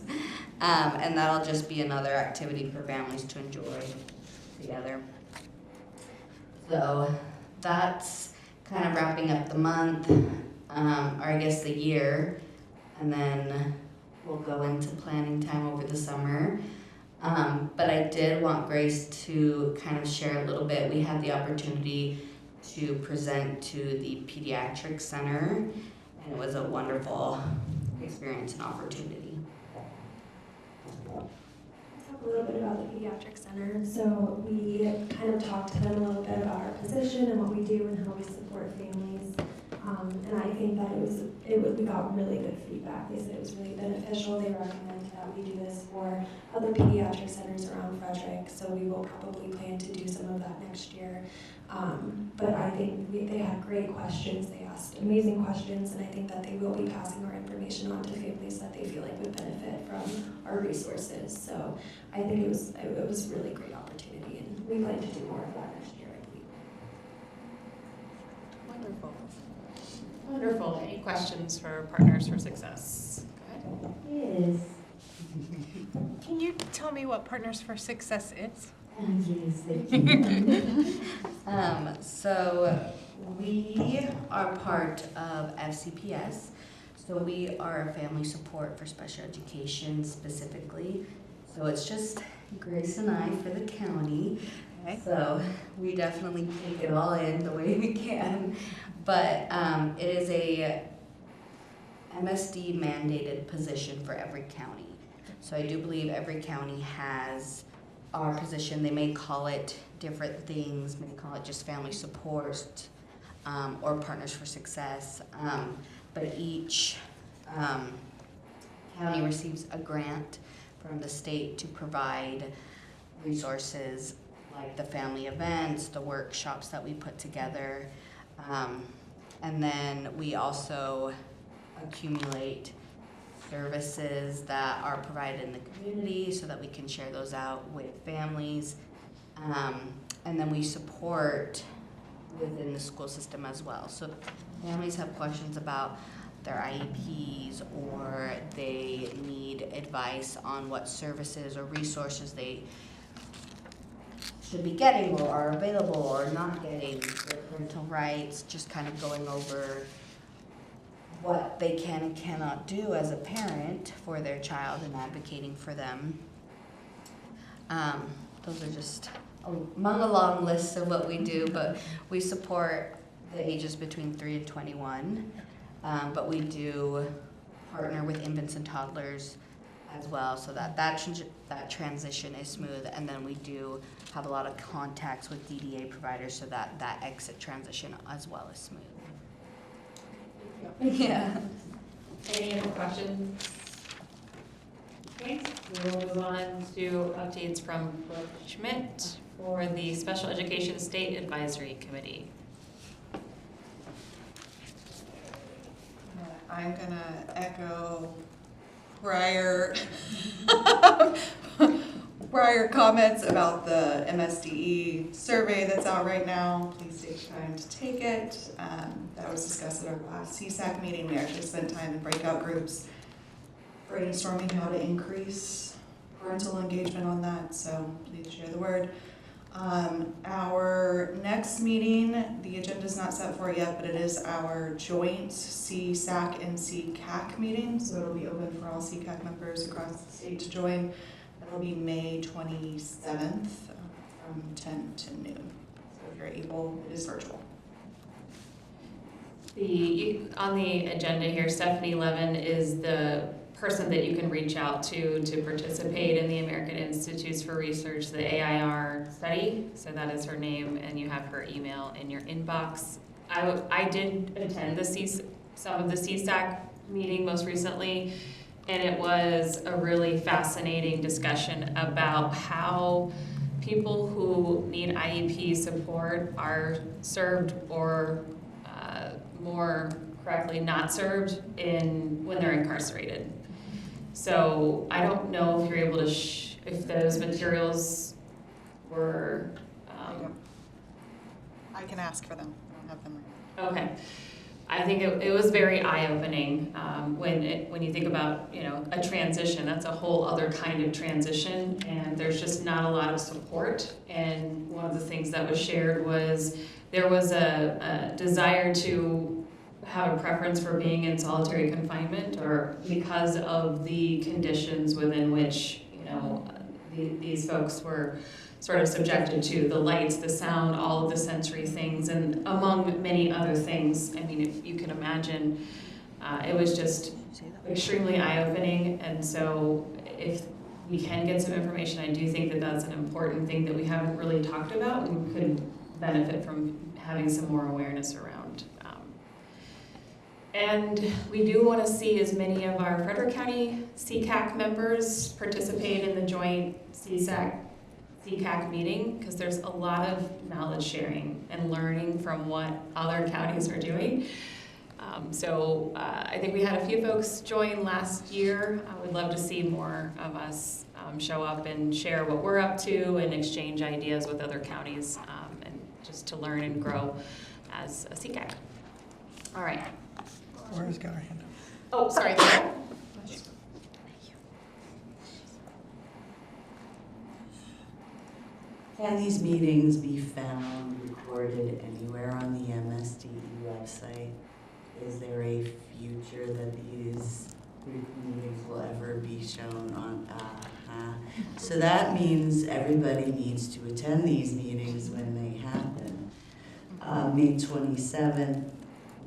And that'll just be another activity for families to enjoy together. So that's kind of wrapping up the month, or I guess the year, and then we'll go into planning time over the summer. But I did want Grace to kind of share a little bit. We had the opportunity to present to the Pediatric Center, and it was a wonderful experience and opportunity. Talk a little bit about the Pediatric Center. So we kind of talked to them a little bit about our position and what we do and how we support families. And I think that we got really good feedback. They said it was really beneficial. They recommend that we do this for other pediatric centers around Frederick. So we will probably plan to do some of that next year. But I think they had great questions. They asked amazing questions, and I think that they will be passing our information on to families that they feel like would benefit from our resources. So I think it was a really great opportunity, and we plan to do more of that next year, I believe. Wonderful. Wonderful. Any questions for Partners for Success? Go ahead. Yes. Can you tell me what Partners for Success is? Yes, thank you. So we are part of FCPS. So we are family support for special education specifically. So it's just Grace and I for the county. Okay. So we definitely take it all in the way we can. But it is a MSD mandated position for every county. So I do believe every county has our position. They may call it different things, may call it just family support or Partners for Success. But each county receives a grant from the state to provide resources like the family events, the workshops that we put together. And then we also accumulate services that are provided in the community so that we can share those out with families. And then we support within the school system as well. So families have questions about their IEPs, or they need advice on what services or resources they should be getting or are available or not getting, their parental rights, just kind of going over what they can and cannot do as a parent for their child and advocating for them. Those are just among a long list of what we do, but we support the ages between 3 and 21. But we do partner with infants and toddlers as well, so that transition is smooth. And then we do have a lot of contacts with DDA providers so that that exit transition as well is smooth. Yeah. Any other questions? Okay, we will move on to updates from Brooke Schmidt for the Special Education State Advisory Committee. I'm gonna echo prior comments about the MSDE survey that's out right now. Please take time to take it. That was discussed at our last CSAC meeting. We actually spent time in breakout groups brainstorming how to increase parental engagement on that, so please share the word. Our next meeting, the agenda's not set for it yet, but it is our joint CSAC and CCAC meeting, so it'll be open for all CCAC members across the state to join. It'll be May 27th from 10 to noon. So if you're able, it is virtual. On the agenda here, Stephanie Levin is the person that you can reach out to participate in the American Institutes for Research, the AIR study. So that is her name, and you have her email in your inbox. I did attend some of the CSAC meeting most recently, and it was a really fascinating discussion about how people who need IEP support are served, or more correctly, not served when they're incarcerated. So I don't know if you're able to, if those materials were. I can ask for them. I don't have them right now. Okay. I think it was very eye-opening when you think about, a transition. That's a whole other kind of transition, and there's just not a lot of support. And one of the things that was shared was there was a desire to have a preference for being in solitary confinement, or because of the conditions within which, these folks were sort of subjected to, the lights, the sound, all of the sensory things, and among many other things. I mean, if you can imagine, it was just extremely eye-opening. And so if we can get some information, I do think that that's an important thing that we haven't really talked about and could benefit from having some more awareness around. And we do want to see as many of our Frederick County CCAC members participate in the joint CCAC meeting, because there's a lot of knowledge sharing and learning from what other counties are doing. So I think we had a few folks join last year. I would love to see more of us show up and share what we're up to and exchange ideas with other counties, and just to learn and grow as a CCAC. All right. Laura's got her hand up. Oh, sorry. Can these meetings be found recorded anywhere on the MSDE website? Is there a future that these group meetings will ever be shown on? So that means everybody needs to attend these meetings when they happen. May 27th,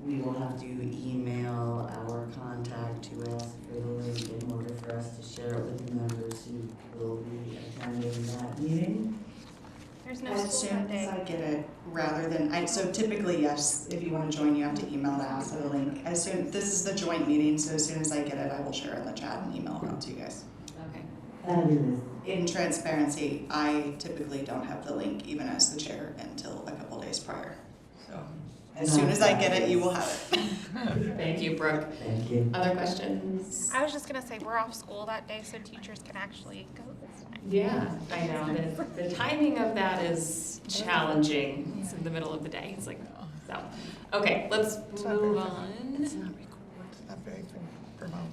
we will have to email our contact to ask for the link in order for us to share it with the members who will be attending that meeting. There's no As school soon that as day. I get it, rather than, so typically, yes, if you want to join, you have to email to ask for the link. This is the joint meeting, so as soon as I get it, I will share it in the chat and email it out to you guys. Okay. Fabulous. In transparency, I typically don't have the link, even as the chair, until a couple days prior. So as soon as I get it, you will have it. Thank you, Brooke. Thank you. Other questions? I was just gonna say, we're off school that day, so teachers can actually go this time. Yeah, I know. The timing of that is challenging. It's in the middle of the day. It's like, so. Okay, let's move on. It's not very promote.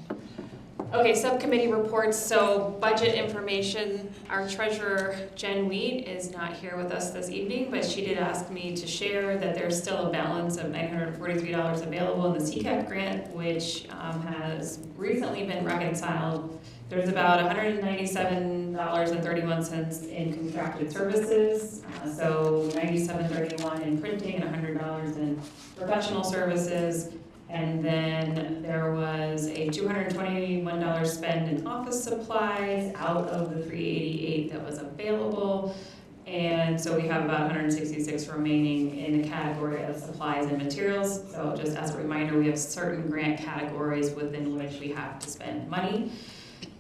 Okay, subcommittee reports. So budget information. Our treasurer, Jen Wheat, is not here with us this evening, but she did ask me to share that there's still a balance of $943 available in the CCAP grant, which has recently been reconciled. There's about $197.31 in contracted services, so $97.31 in printing and $100 in professional services. And then there was a $221 spend in office supplies out of the $388 that was available. And so we have about $166 remaining in the category of supplies and materials. So just as a reminder, we have certain grant categories within which we have to spend money.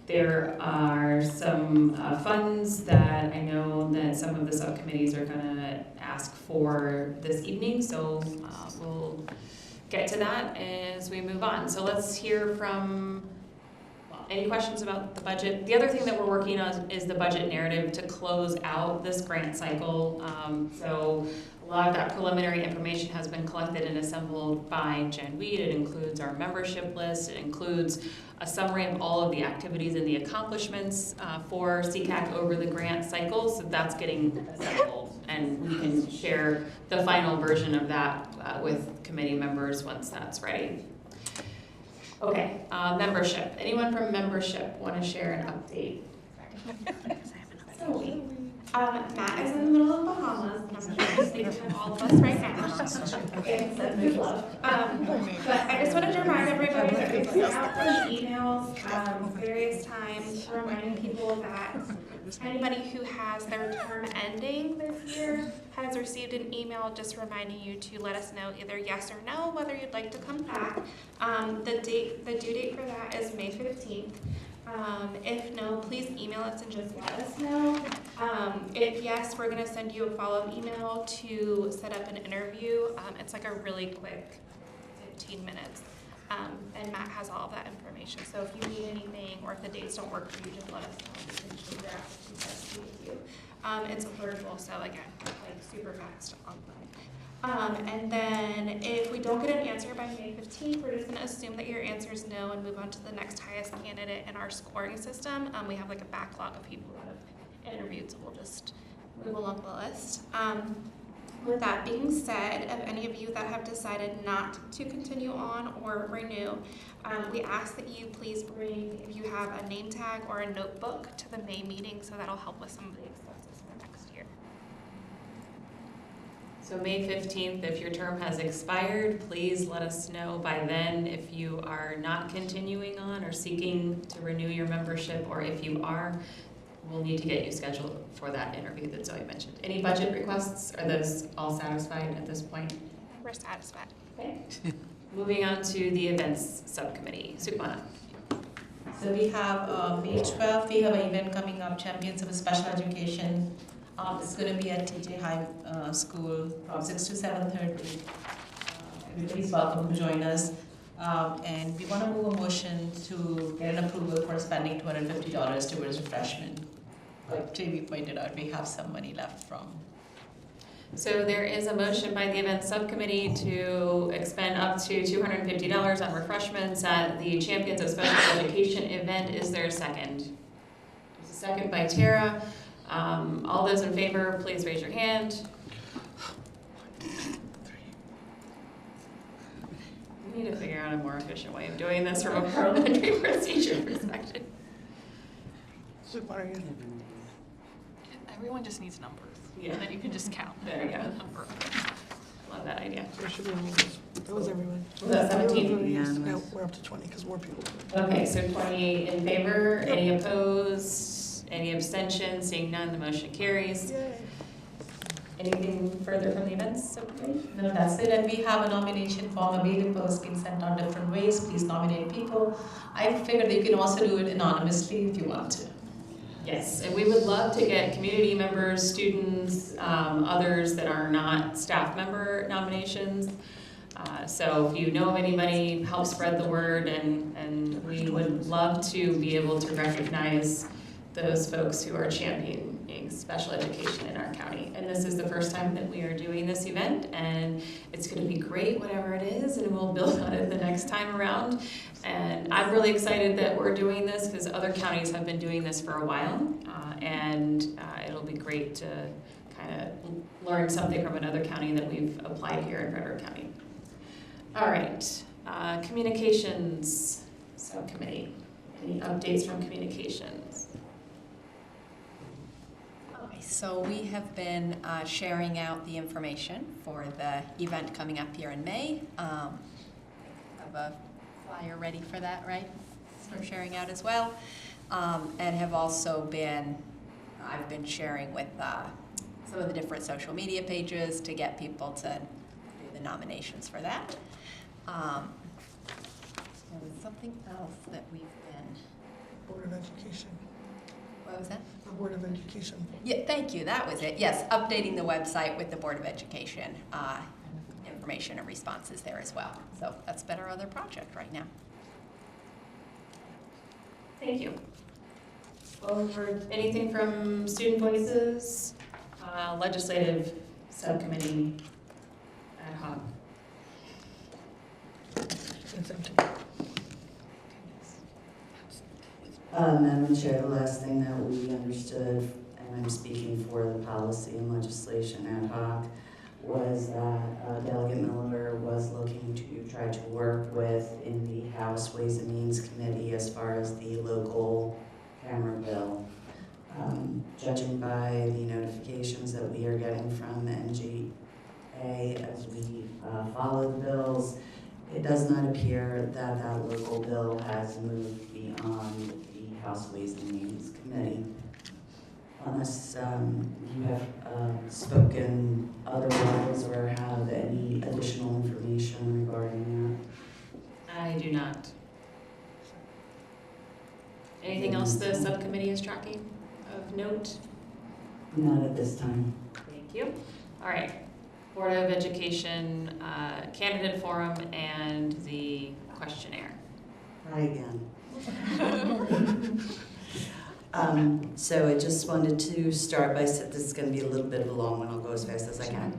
There are some funds that I know that some of the subcommittees are gonna ask for this evening, so we'll get to that as we move on. So let's hear from, any questions about the budget? The other thing that we're working on is the budget narrative to close out this grant cycle. So a lot of that preliminary information has been collected and assembled by Jen Weed. It includes our membership list. It includes a summary of all of the activities and the accomplishments for CCAC over the grant cycle. So that's getting assembled, and we can share the final version of that with committee members once that's ready. Okay, membership. Anyone from membership want to share an update? So, Matt is in the middle of Bahamas, and I'm sure he's thinking of all of us right now. Okay, so good love. But I just wanted to remind everybody that we sent out some emails various times reminding people that anybody who has their term ending this year has received an email just reminding you to let us know either yes or no whether you'd like to come back. The due date for that is May 15th. If no, please email us and just let us know. If yes, we're going to send you a follow-up email to set up an interview. It's like a really quick 15 minutes. And Matt has all of that information. So if you need anything or if the dates don't work for you, just let us know. We can figure out what's best with you. It's virtual, so again, like super fast online. And then if we don't get an answer by May 15th, we're just going to assume that your answer is no and move on to the next highest candidate in our scoring system. We have like a backlog of people that have interviewed, so we'll just move along the list. With that being said, of any of you that have decided not to continue on or renew, we ask that you please bring, if you have a name tag or a notebook to the May meeting, so that'll help with some of the expenses for next year. So May 15th, if your term has expired, please let us know by then if you are not continuing on or seeking to renew your membership, or if you are, we'll need to get you scheduled for that interview that Zoe mentioned. Any budget requests? Are those all satisfied at this point? We're satisfied. Okay. Moving on to the events subcommittee. Sukmana. So we have May 12th, we have an event coming up, Champions of Special Education. It's going to be at TJ High School from 6 to 7:30. Everybody's welcome to join us. And we want to move a motion to get an approval for spending $250 towards refreshment. Like JB pointed out, we have some money left from. So there is a motion by the events subcommittee to expend up to $250 on refreshments at the Champions of Special Education event. Is there a second? There's a second by Tara. All those in favor, please raise your hand. We need to figure out a more efficient way of doing this from a parliamentary procedure perspective. Everyone just needs numbers. Yeah. And then you can just count. There you go. Number. Love that idea. There should be numbers. That was everyone. Was that 17? No, we're up to 20 because more people. Okay, so 20 in favor, any opposed, any abstentions? Seeing none, the motion carries. Yay. Anything further from the events subcommittee? No, that's it. And we have a nomination form available. It's been sent out different ways. Please nominate people. I figured you can also do it anonymously if you want to. Yes, and we would love to get community members, students, others that are not staff member nominations. So if you know of anybody, help spread the word, and we would love to be able to recognize those folks who are championing special education in our county. And this is the first time that we are doing this event, and it's going to be great whatever it is, and we'll build on it the next time around. And I'm really excited that we're doing this because other counties have been doing this for a while, and it'll be great to kind of learn something from another county that we've applied here in Frederick County. All right, communications subcommittee. Any updates from communications? So we have been sharing out the information for the event coming up here in May. Have a flyer ready for that, right? For sharing out as well. And have also been, I've been sharing with some of the different social media pages to get people to do the nominations for that. There was something else that we've been. Board of Education. What was that? The Board of Education. Yeah, thank you. That was it. Yes, updating the website with the Board of Education information and responses there as well. So that's been our other project right now. Thank you. Over anything from student voices, legislative subcommittee ad hoc. Madam Chair, the last thing that we understood, and I'm speaking for the policy and legislation ad hoc, was that Delegate Miller was looking to try to work with in the House Ways and Means Committee as far as the local camera bill. Judging by the notifications that we are getting from NGA as we follow the bills, it does not appear that that local bill has moved beyond the House Ways and Means Committee. Unless you have spoken otherwise or have any additional information regarding I do not. Anything else the subcommittee is tracking of note? that. Not at this time. Thank you. All right. Board of Education candidate forum and the questionnaire. Hi again. So I just wanted to start by, this is going to be a little bit of a long one, I'll go as fast as I can.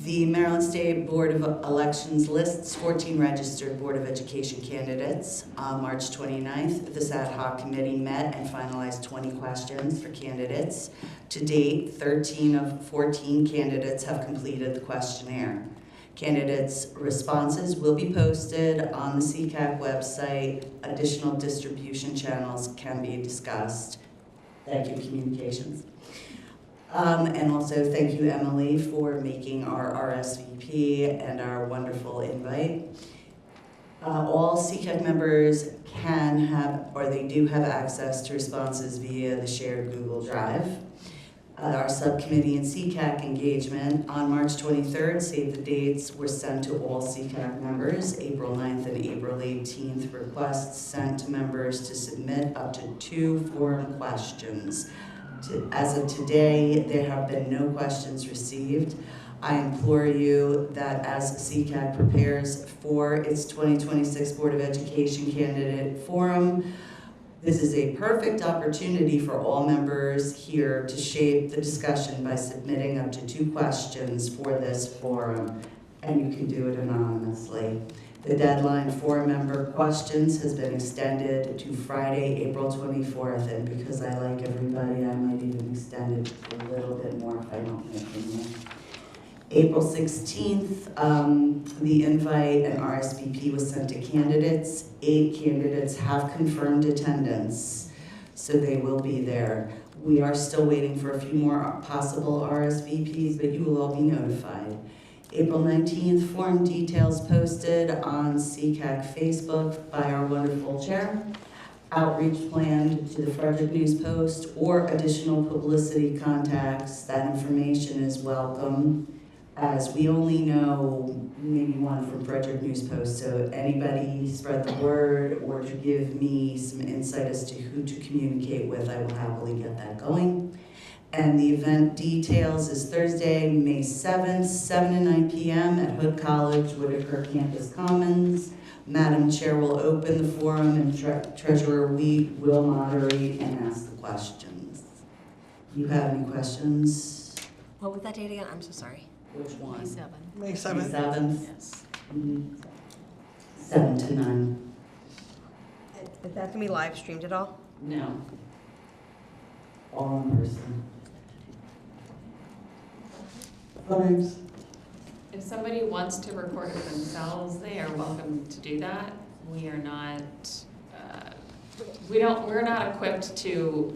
The Maryland State Board of Elections lists 14 registered Board of Education candidates. On March 29th, this ad hoc committee met and finalized 20 questions for candidates. To date, 13 of 14 candidates have completed the questionnaire. Candidates' responses will be posted on the CCAC website. Additional distribution channels can be discussed. Thank you, Communications. And also thank you, Emily, for making our RSVP and our wonderful invite. All CCAC members can have, or they do have access to responses via the shared Google Drive. Our subcommittee and CCAC engagement on March 23rd, save the dates, were sent to all CCAC members. April 9th and April 18th, requests sent to members to submit up to 2 forum questions. As of today, there have been no questions received. I implore you that as CCAC prepares for its 2026 Board of Education candidate forum, this is a perfect opportunity for all members here to shape the discussion by submitting up to 2 questions for this forum, and you can do it anonymously. The deadline for member questions has been extended to Friday, April 24th, and because I like everybody, I might even extend it a little bit more if I don't hear from you. April 16th, the invite and RSVP was sent to candidates. 8 candidates have confirmed attendance, so they will be there. We are still waiting for a few more possible RSVPs, but you will all be notified. April 19th, forum details posted on CCAC Facebook by our wonderful chair. Outreach planned to the Frederick News Post or additional publicity contacts. That information is welcome, as we only know maybe one from Frederick News Post, so anybody spread the word or to give me some insight as to who to communicate with, I will happily get that going. And the event details is Thursday, May 7th, 7 to 9 p.m. at Hood College, Whitaker Campus Commons. Madam Chair will open the forum and Treasurer Wheat will moderate and ask the questions. Do you have any questions? What was that date again? I'm so sorry. Which one? May 7th. May 7th. May 7th? Yes. 7 to 9. Is that going to be live streamed at all? No. All in person. Thanks. If somebody wants to record it themselves, they are welcome to do that. We are not, we're not equipped to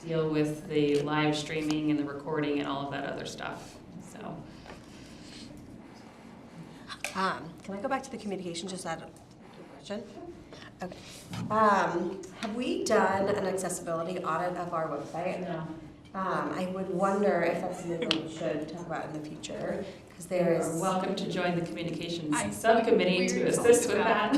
deal with the live streaming and the recording and all of that other stuff, so. Can I go back to the communication, just add a question? Okay. Have we done an accessibility audit of our website? No. I would wonder if that's something we should talk about in the future, because there You is. are welcome to join the communications subcommittee to assist with that.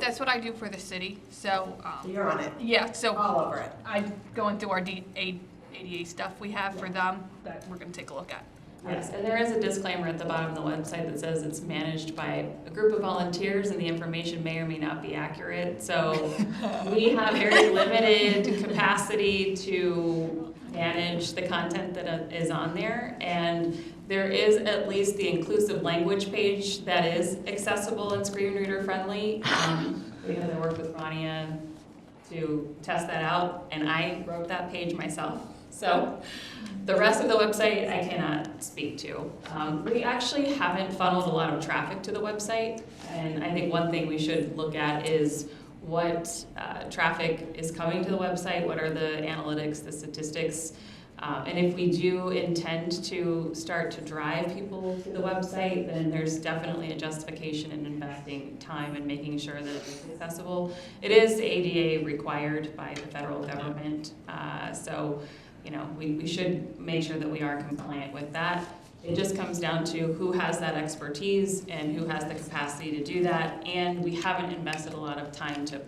That's what I do for the city, so. You're on it? Yeah, so. All over it. I'm going through our ADA stuff we have for them that we're gonna take a look at. Yes, and there is a disclaimer at the bottom of the website that says it's managed by a group of volunteers and the information may or may not be accurate. So we have very limited capacity to manage the content that is on there, and There is at least the inclusive language page that is accessible and screen reader friendly. Because I worked with Rania to test that out, and I wrote that page myself. So the rest of the website I cannot speak to. We actually haven't funneled a lot of traffic to the website, and I think one thing we should look at is what traffic is coming to the website, what are the analytics, the statistics, and if we do intend to start to drive people to the website, then there's definitely a justification in investing time and making sure that it's accessible. It is ADA required by the federal government, so you know, we should make sure that we are compliant with that. It just comes down to who has that expertise and who has the capacity to do that, and we haven't invested a lot of time to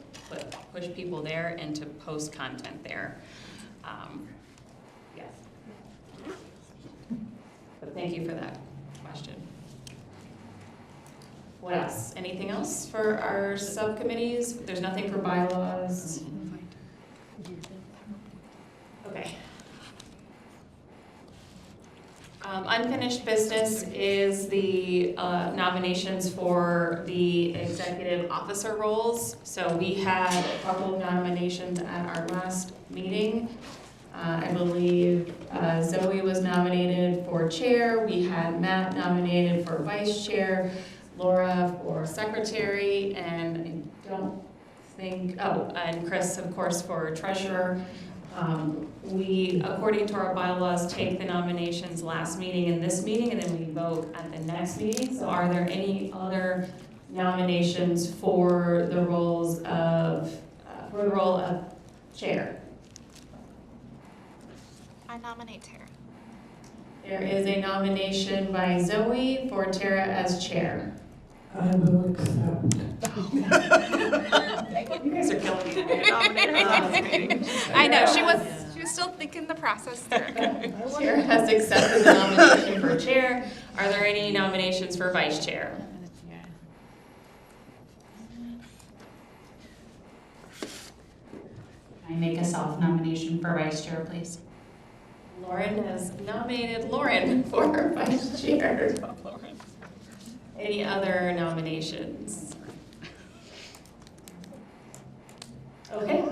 push people there and to post content there. Yes. But thank you for that question. What else? Anything else for our subcommittees? There's nothing for bylaws? Okay. Unfinished business is the nominations for the executive officer roles. So we had a couple of nominations at our last meeting. I believe Zoe was nominated for chair. We had Matt nominated for vice chair, Laura for secretary, and I don't think, and Chris, of course, for treasurer. We, according to our bylaws, take the nominations last meeting and this meeting, and then we vote at the next meeting. So are there any other nominations for the roles of, for the role of chair? I nominate Tara. There is a nomination by Zoe for Tara as chair. I will accept. You guys are killing me. I know, she was still thinking the process through. Chair has accepted the nomination for chair. Are there any nominations for vice chair? Can I make a self-nomination for vice chair, please? Lauren has nominated Lauren for vice chair. Any other nominations? Okay.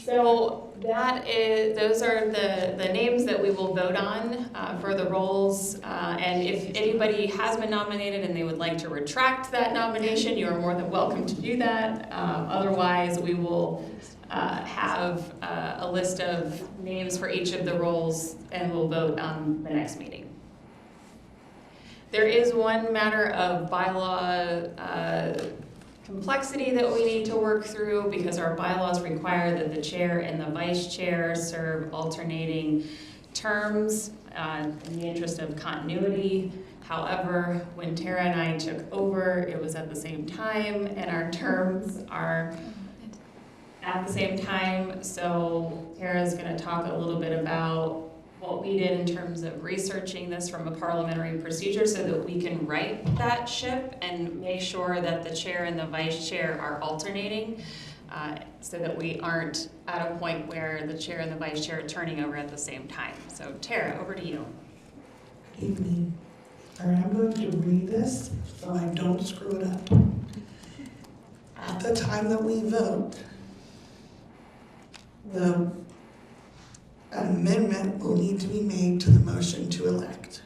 So those are the names that we will vote on for the roles. And if anybody has been nominated and they would like to retract that nomination, you are more than welcome to do that. Otherwise, we will have a list of names for each of the roles and we'll vote on the next meeting. There is one matter of bylaw complexity that we need to work through because our bylaws require that the chair and the vice chair serve alternating terms in the interest of continuity. However, when Tara and I took over, it was at the same time and our terms are at the same time. So Tara's going to talk a little bit about what we did in terms of researching this from a parliamentary procedure so that we can right that ship and make sure that the chair and the vice chair are alternating so that we aren't at a point where the chair and the vice chair are turning over at the same time. So Tara, over to you. Good evening. All right, I'm going to read this so I don't screw it up. At the time that we vote, an amendment will need to be made to the motion to elect.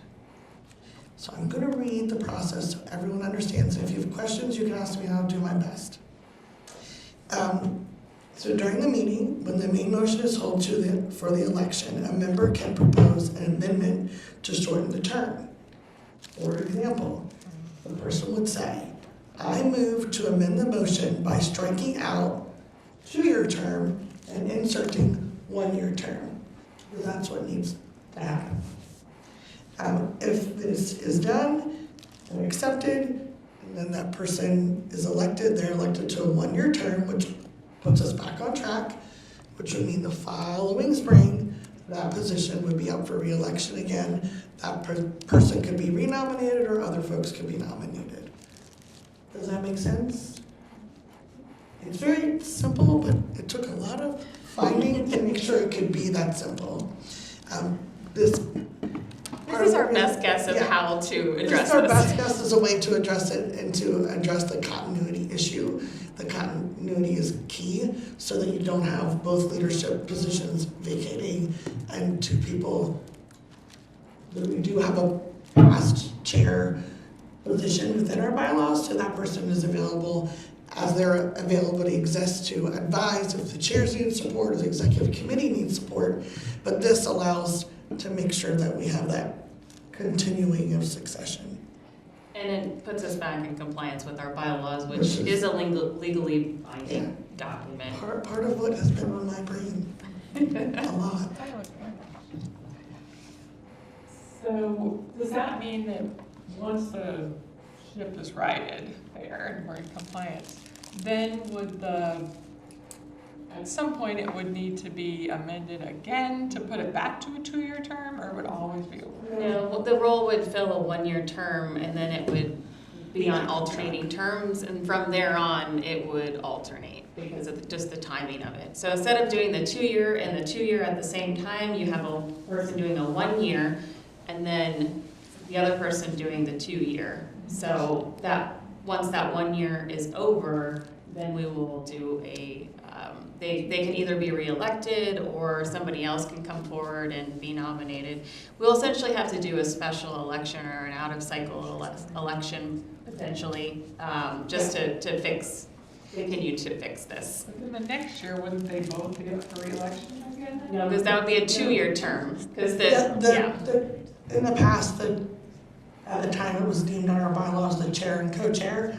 So I'm going to read the process so everyone understands. If you have questions, you can ask me and I'll do my best. So during the meeting, when the main motion is held for the election, a member can propose an amendment to shorten the term. For example, the person would say, I move to amend the motion by striking out 2-year term and inserting 1-year term. That's what needs to happen. If this is done and accepted, and then that person is elected, they're elected to a 1-year term, which puts us back on track, which would mean the following spring, that position would be up for re-election again. That person could be renominated or other folks could be nominated. Does that make sense? It's very simple, but it took a lot of finding to make sure it could be that simple. This part is our best guess of Yeah. how to This address is our this. best guess as a way to address it and to address the continuity issue. The continuity is key so that you don't have both leadership positions vacating and two people. We do have a past chair position within our bylaws, so that person is available as their availability exists to advise if the chairs need support or the executive committee needs support. But this allows to make sure that we have that continuing of succession. And it puts us back in compliance with our bylaws, which Which is a legally binding document. Part of what has been on my brain a lot. So does that mean that once the ship is righted there and we're in compliance, then at some point it would need to be amended again to put it back to a 2-year term, or it would always be? No, well, the role would fill a 1-year term and then it would be on alternating terms, and from there on, it would alternate because of just the timing of it. So instead of doing the 2-year and the 2-year at the same time, you have a person doing a 1-year and then the other person doing the 2-year. So that, once that 1 year is over, then we will do a, they can either be reelected or somebody else can come forward and be nominated. We'll essentially have to do a special election or an out-of-cycle election potentially, just to continue to fix this. But then the next year, wouldn't they both be up for reelection again? No, because that would be a 2-year term, because In the past, at the time it was deemed on our bylaws, the chair and co-chair,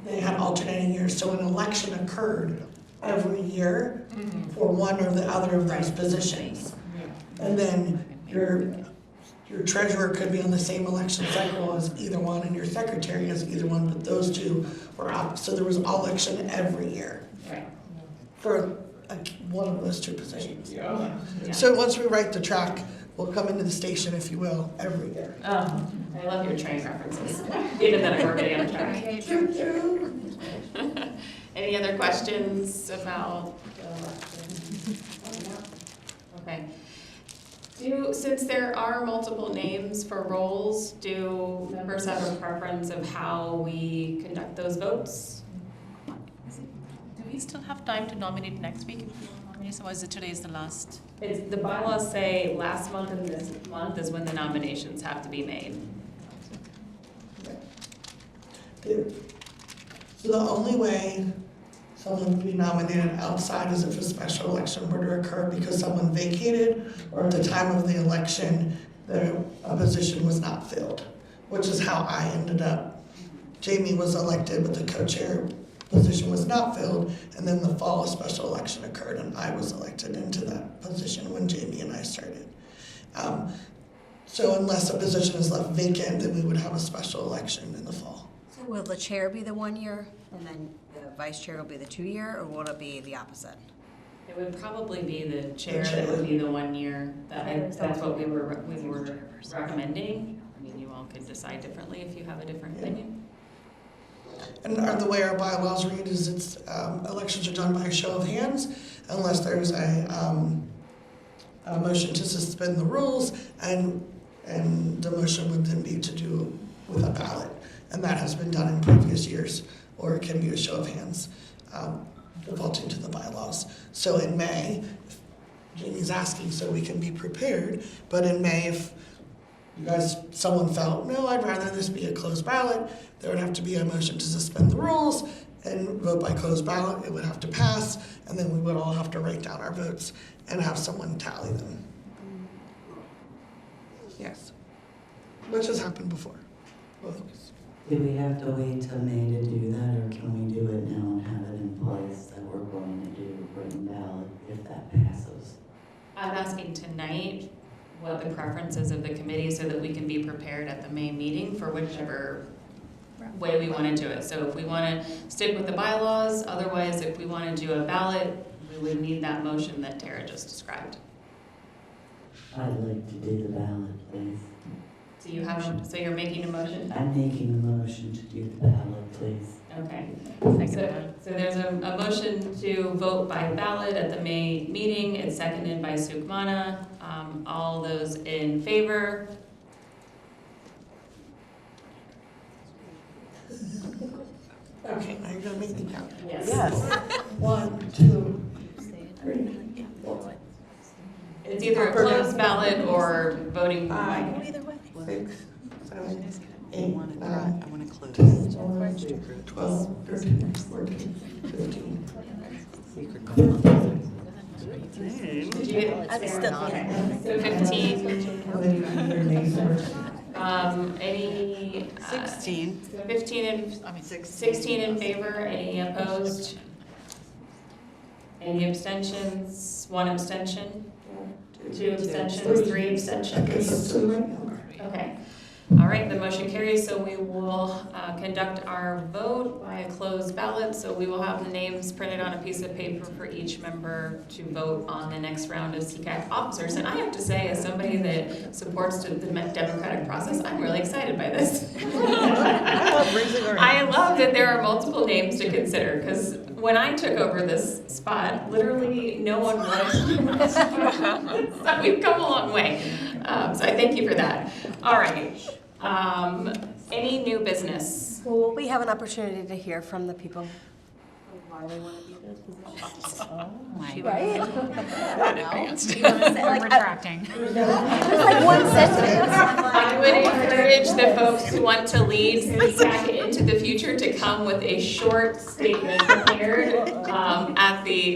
they had alternating years, so an election occurred every year for one or the other of those positions. And then your treasurer could be on the same election cycle as either one, and your secretary as either one, but those two were up. So there was election every year for one of those two positions. Yeah. So once we write the track, we'll come into the station, if you will, every year. Oh, I love your train references, even that I work at Amtrak. Any other questions about the election? Okay. Since there are multiple names for roles, do members have a preference of how we conduct those votes? Do we still have time to nominate next week? Or is it today is the last? The bylaws say last month and this month is when the nominations have to be made. So the only way someone would be nominated outside is if a special election were to occur because someone vacated or at the time of the election, a position was not filled, which is how I ended up. Jamie was elected, but the co-chair position was not filled, and then the fall a special election occurred and I was elected into that position when Jamie and I started. So unless a position is left vacant, then we would have a special election in the fall. So will the chair be the 1 year and then the vice chair will be the 2 year, or will it be the opposite? It would probably be the chair that would be the 1 year. That's what we were recommending. I mean, you all could decide differently if you have a different opinion. And the way our bylaws read is it's elections are done by a show of hands unless there's a motion to suspend the rules, and the motion would then be to do with a ballot. And that has been done in previous years, or it can be a show of hands, defaulting to the bylaws. So in May, Jamie's asking so we can be prepared, but in May, if someone felt, no, I'd rather this be a closed ballot, there would have to be a motion to suspend the rules and vote by closed ballot. It would have to pass, and then we would all have to write down our votes and have someone tally them. Yes, which has happened before. Both of us. Do we have to wait till May to do that, or can we do it now and have it in place that we're going to do written ballot if that passes? I'm asking tonight what the preferences of the committee so that we can be prepared at the May meeting for whichever way we want to do it. So if we want to stick with the bylaws, otherwise if we want to do a ballot, we would need that motion that Tara just described. I'd like to do the ballot, please. So you're making a motion? I'm making a motion to do the ballot, please. Okay. So there's a motion to vote by ballot at the May meeting. It's seconded by Sukmana. All those in favor? Okay, are you gonna make me count? Yes. 1, 2, 3, 4. It's either a closed ballot or voting. 5, 6, 7, 8, 9, 10, 11, 12, 13, 14, 15. Did you get? I'm still Okay. So 15. Any? 16. 15 in, 16 in favor, any opposed? Any abstentions? 1 abstention? 2 abstentions, 3 abstentions? Okay. All right, the motion carries, so we will conduct our vote by a closed ballot. So we will have the names printed on a piece of paper for each member to vote on the next round of CCAC officers. And I have to say, as somebody that supports the democratic process, I'm really excited by this. I love that there are multiple names to consider, because when I took over this spot, literally no one was. So we've come a long way. So I thank you for that. All right. Any new business? Well, we have an opportunity to hear from the people why they want to be in those positions. Oh my Right? I'm retracting. Just like one sentence. I would encourage the folks who want to lead CCAC into the future to come with a short statement prepared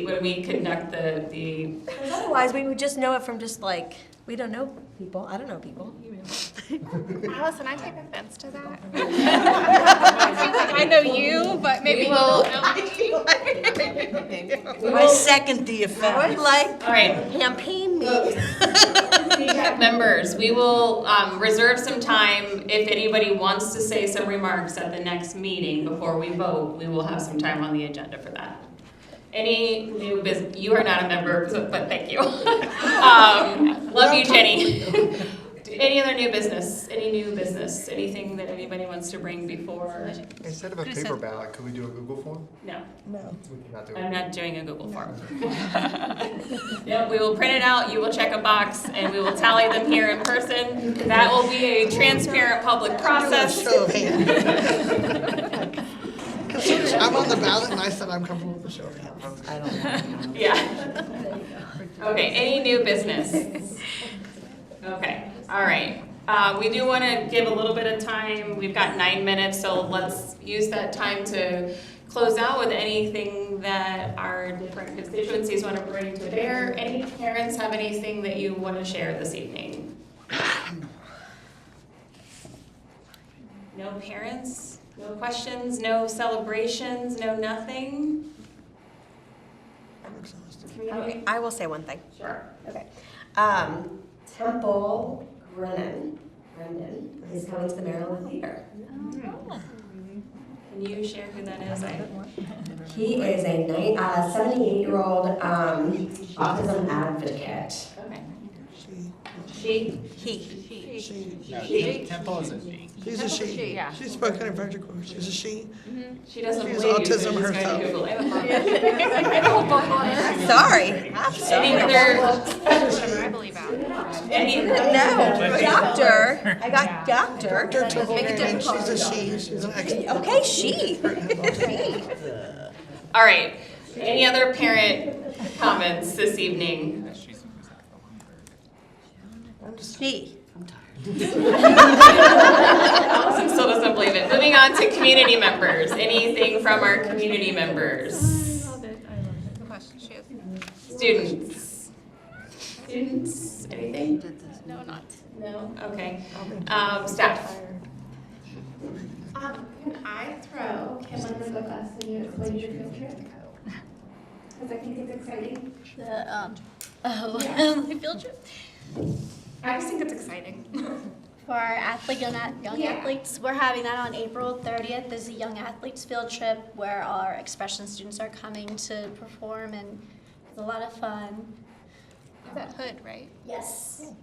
when we conduct the. Otherwise, we would just know it from just like, we don't know people. I don't know people. Allison, I take offense to that. I know you, but maybe you will. don't know me. I second the offense. I would like All right. campaign me. CCAC members, we will reserve some time if anybody wants to say some remarks at the next meeting before we vote. We will have some time on the agenda for that. Any new business? You are not a member, but thank you. Love you, Jenny. Any other new business? Any new business? Anything that anybody wants to bring before? Instead of a paper ballot, could we do a Google form? No. No. We cannot do it. I'm not doing a Google form. Yep, we will print it out, you will check a box, and we will tally them here in person. That will be a transparent public process. Show of hands. I'm on the ballot and I said I'm comfortable with the show of hands. I don't know. Yeah. Okay, any new business? Okay, all right. We do want to give a little bit of time. We've got 9 minutes, so let's use that time to close out with anything that our different constituencies want to bring to bear. Any parents have anything that you want to share this evening? No parents? No questions? No celebrations? No nothing? Okay, I will say one thing. Sure. Okay. Temple Brennan is coming to the Maryland Theater. Can you share who that is? He is a 78-year-old autism advocate. Okay. She? He. Temple is a she. She's a she. Yeah. She's spoken in French course. She's a she. She doesn't She has believe you, so autism she's going to herself. Google it. Sorry. Any other? I believe that. Any? No, doctor. I got doctor. Dr. Temple Brennan, she's a she. She's an expert. Okay, she. All right. Any other parent comments this evening? She. Allison still doesn't believe it. Moving on to community members. Anything from our community members? Students. Students, anything? No, not. No? Okay. Staff. Can I throw Kim under the bus and you explain your field trip? Because I think it's exciting. The field trip I just think it's exciting. for our young athletes. We're having that on April 30th. There's a young athletes field trip where our expression students are coming to perform, and it's a lot of fun. Is that Hood, right? Yes.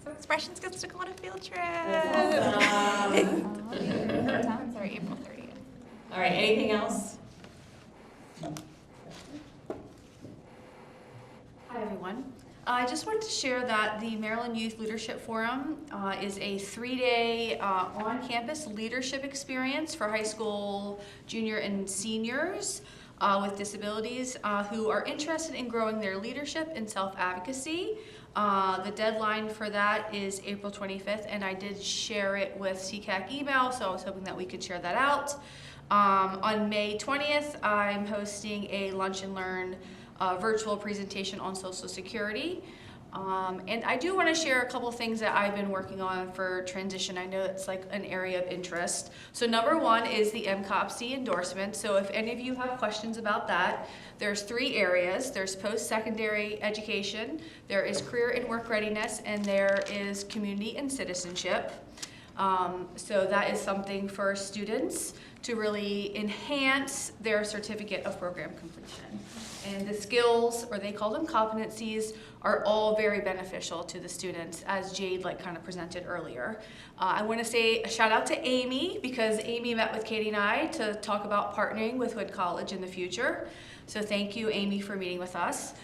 So Expressions gets to go on a field trip. Sorry, April 30th. All right, anything else? Hi, everyone. I just wanted to share that the Maryland Youth Leadership Forum is a 3-day on-campus leadership experience for high school junior and seniors with disabilities who are interested in growing their leadership and self-advocacy. The deadline for that is April 25th, and I did share it with CCAC email, so I was hoping that we could share that out. On May 20th, I'm hosting a Lunch and Learn virtual presentation on Social Security. And I do want to share a couple things that I've been working on for transition. I know it's like an area of interest. So number one is the MCOPC endorsement. So if any of you have questions about that, there's 3 areas. There's post-secondary education, there is career and work readiness, and there is community and citizenship. So that is something for students to really enhance their certificate of program completion. And the skills, or they call them competencies, are all very beneficial to the students, as Jade kind of presented earlier. I want to say a shout out to Amy, because Amy met with Katie and I to talk about partnering with Hood College in the future. So thank you, Amy, for meeting with us.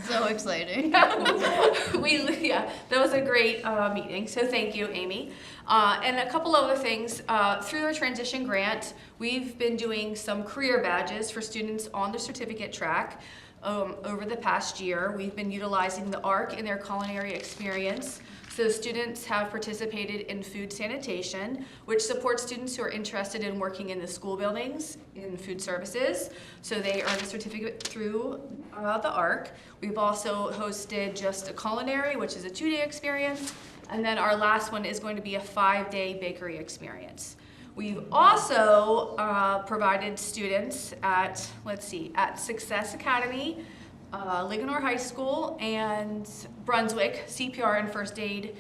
So exciting. Yeah, that was a great meeting, so thank you, Amy. And a couple other things. Through our transition grant, we've been doing some career badges for students on the certificate track. Over the past year, we've been utilizing the ARC in their culinary experience. So students have participated in food sanitation, which supports students who are interested in working in the school buildings in food services. So they earn a certificate through the ARC. We've also hosted Just a Culinary, which is a 2-day experience. And then our last one is going to be a 5-day bakery experience. We've also provided students at, at Success Academy, Ligonor High School, and Brunswick CPR and First Aid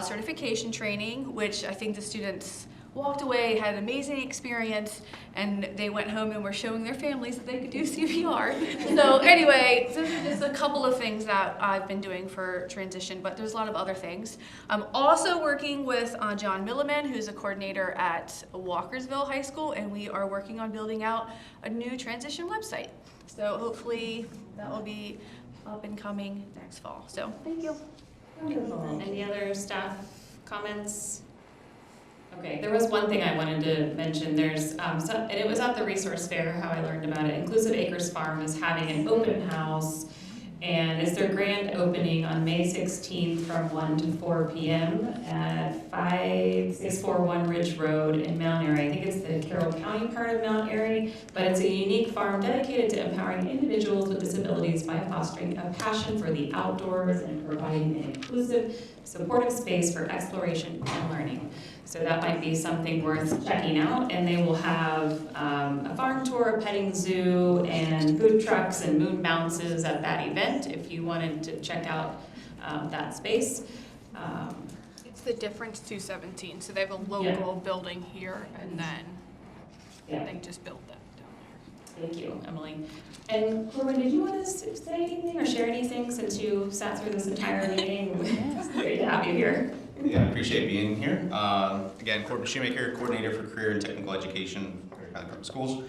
certification training, which I think the students walked away, had an amazing experience, and they went home and were showing their families that they could do CPR. So anyway, those are just a couple of things that I've been doing for transition, but there's a lot of other things. I'm also working with John Milliman, who's a coordinator at Walkersville High School, and we are working on building out a new transition website. So hopefully that will be up and coming next fall. So thank you. Any other staff comments? Okay, there was one thing I wanted to mention. There's, and it was at the resource fair how I learned about it. Inclusive Acres Farm is having an open house, and it's their grand opening on May 16th from 1 to 4 p.m. at 5641 Ridge Road in Mount Airy. I think it's the Carroll County part of Mount Airy, but it's a unique farm dedicated to empowering individuals with disabilities by fostering a passion for the outdoors and providing an inclusive, supportive space for exploration and learning. So that might be something worth checking out, and they will have a farm tour, a petting zoo, and food trucks and moon bounces at that event if you wanted to check out that space. It's the Difference 217, so they have a local building here, and then they just built that down there. Thank you, Emily. And Corbin, did you want to say anything or share anything since you sat through this entire meeting? It's great to have you here. Yeah, I appreciate being here. Again, Corbin Shoemaker, Coordinator for Career and Technical Education for Perry County Public Schools.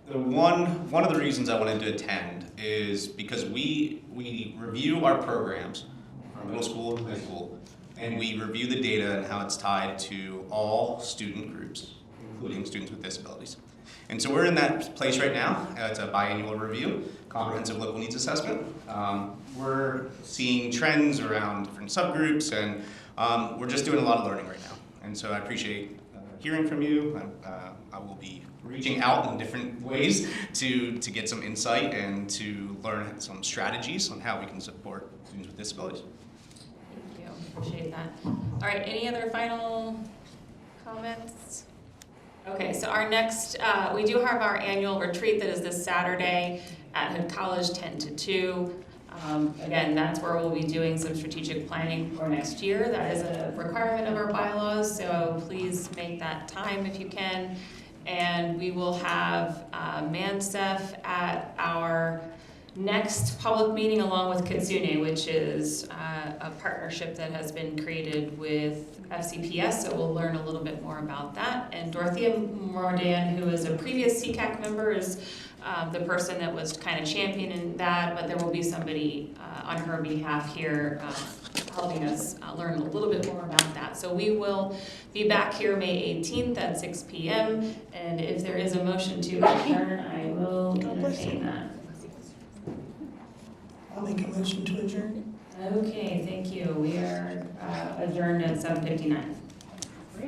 One of the reasons I wanted to attend is because we review our programs from middle school to high school, and we review the data and how it's tied to all student groups, including students with disabilities. And so we're in that place right now. It's a biannual review, comprehensive local needs assessment. We're seeing trends around different subgroups, and we're just doing a lot of learning right now. And so I appreciate hearing from you. I will be reaching out in different ways to get some insight and to learn some strategies on how we can support students with disabilities. Thank you, appreciate that. All right, any other final comments? Okay, so our next, we do have our annual retreat that is this Saturday at Hood College, 10 to 2. Again, that's where we'll be doing some strategic planning for next year. That is a requirement of our bylaws, so please make that time if you can. And we will have ManSef at our next public meeting along with Kitsune, which is a partnership that has been created with FCPS, so we'll learn a little bit more about that. And Dorothea Mordan, who is a previous CCAC member, is the person that was kind of championing that, but there will be somebody on her behalf here helping us learn a little bit more about that. So we will be back here May 18th at 6 p.m. And if there is a motion to adjourn, I will entertain that. I'll make a motion to adjourn. Okay, thank you. We are adjourned at 7:59.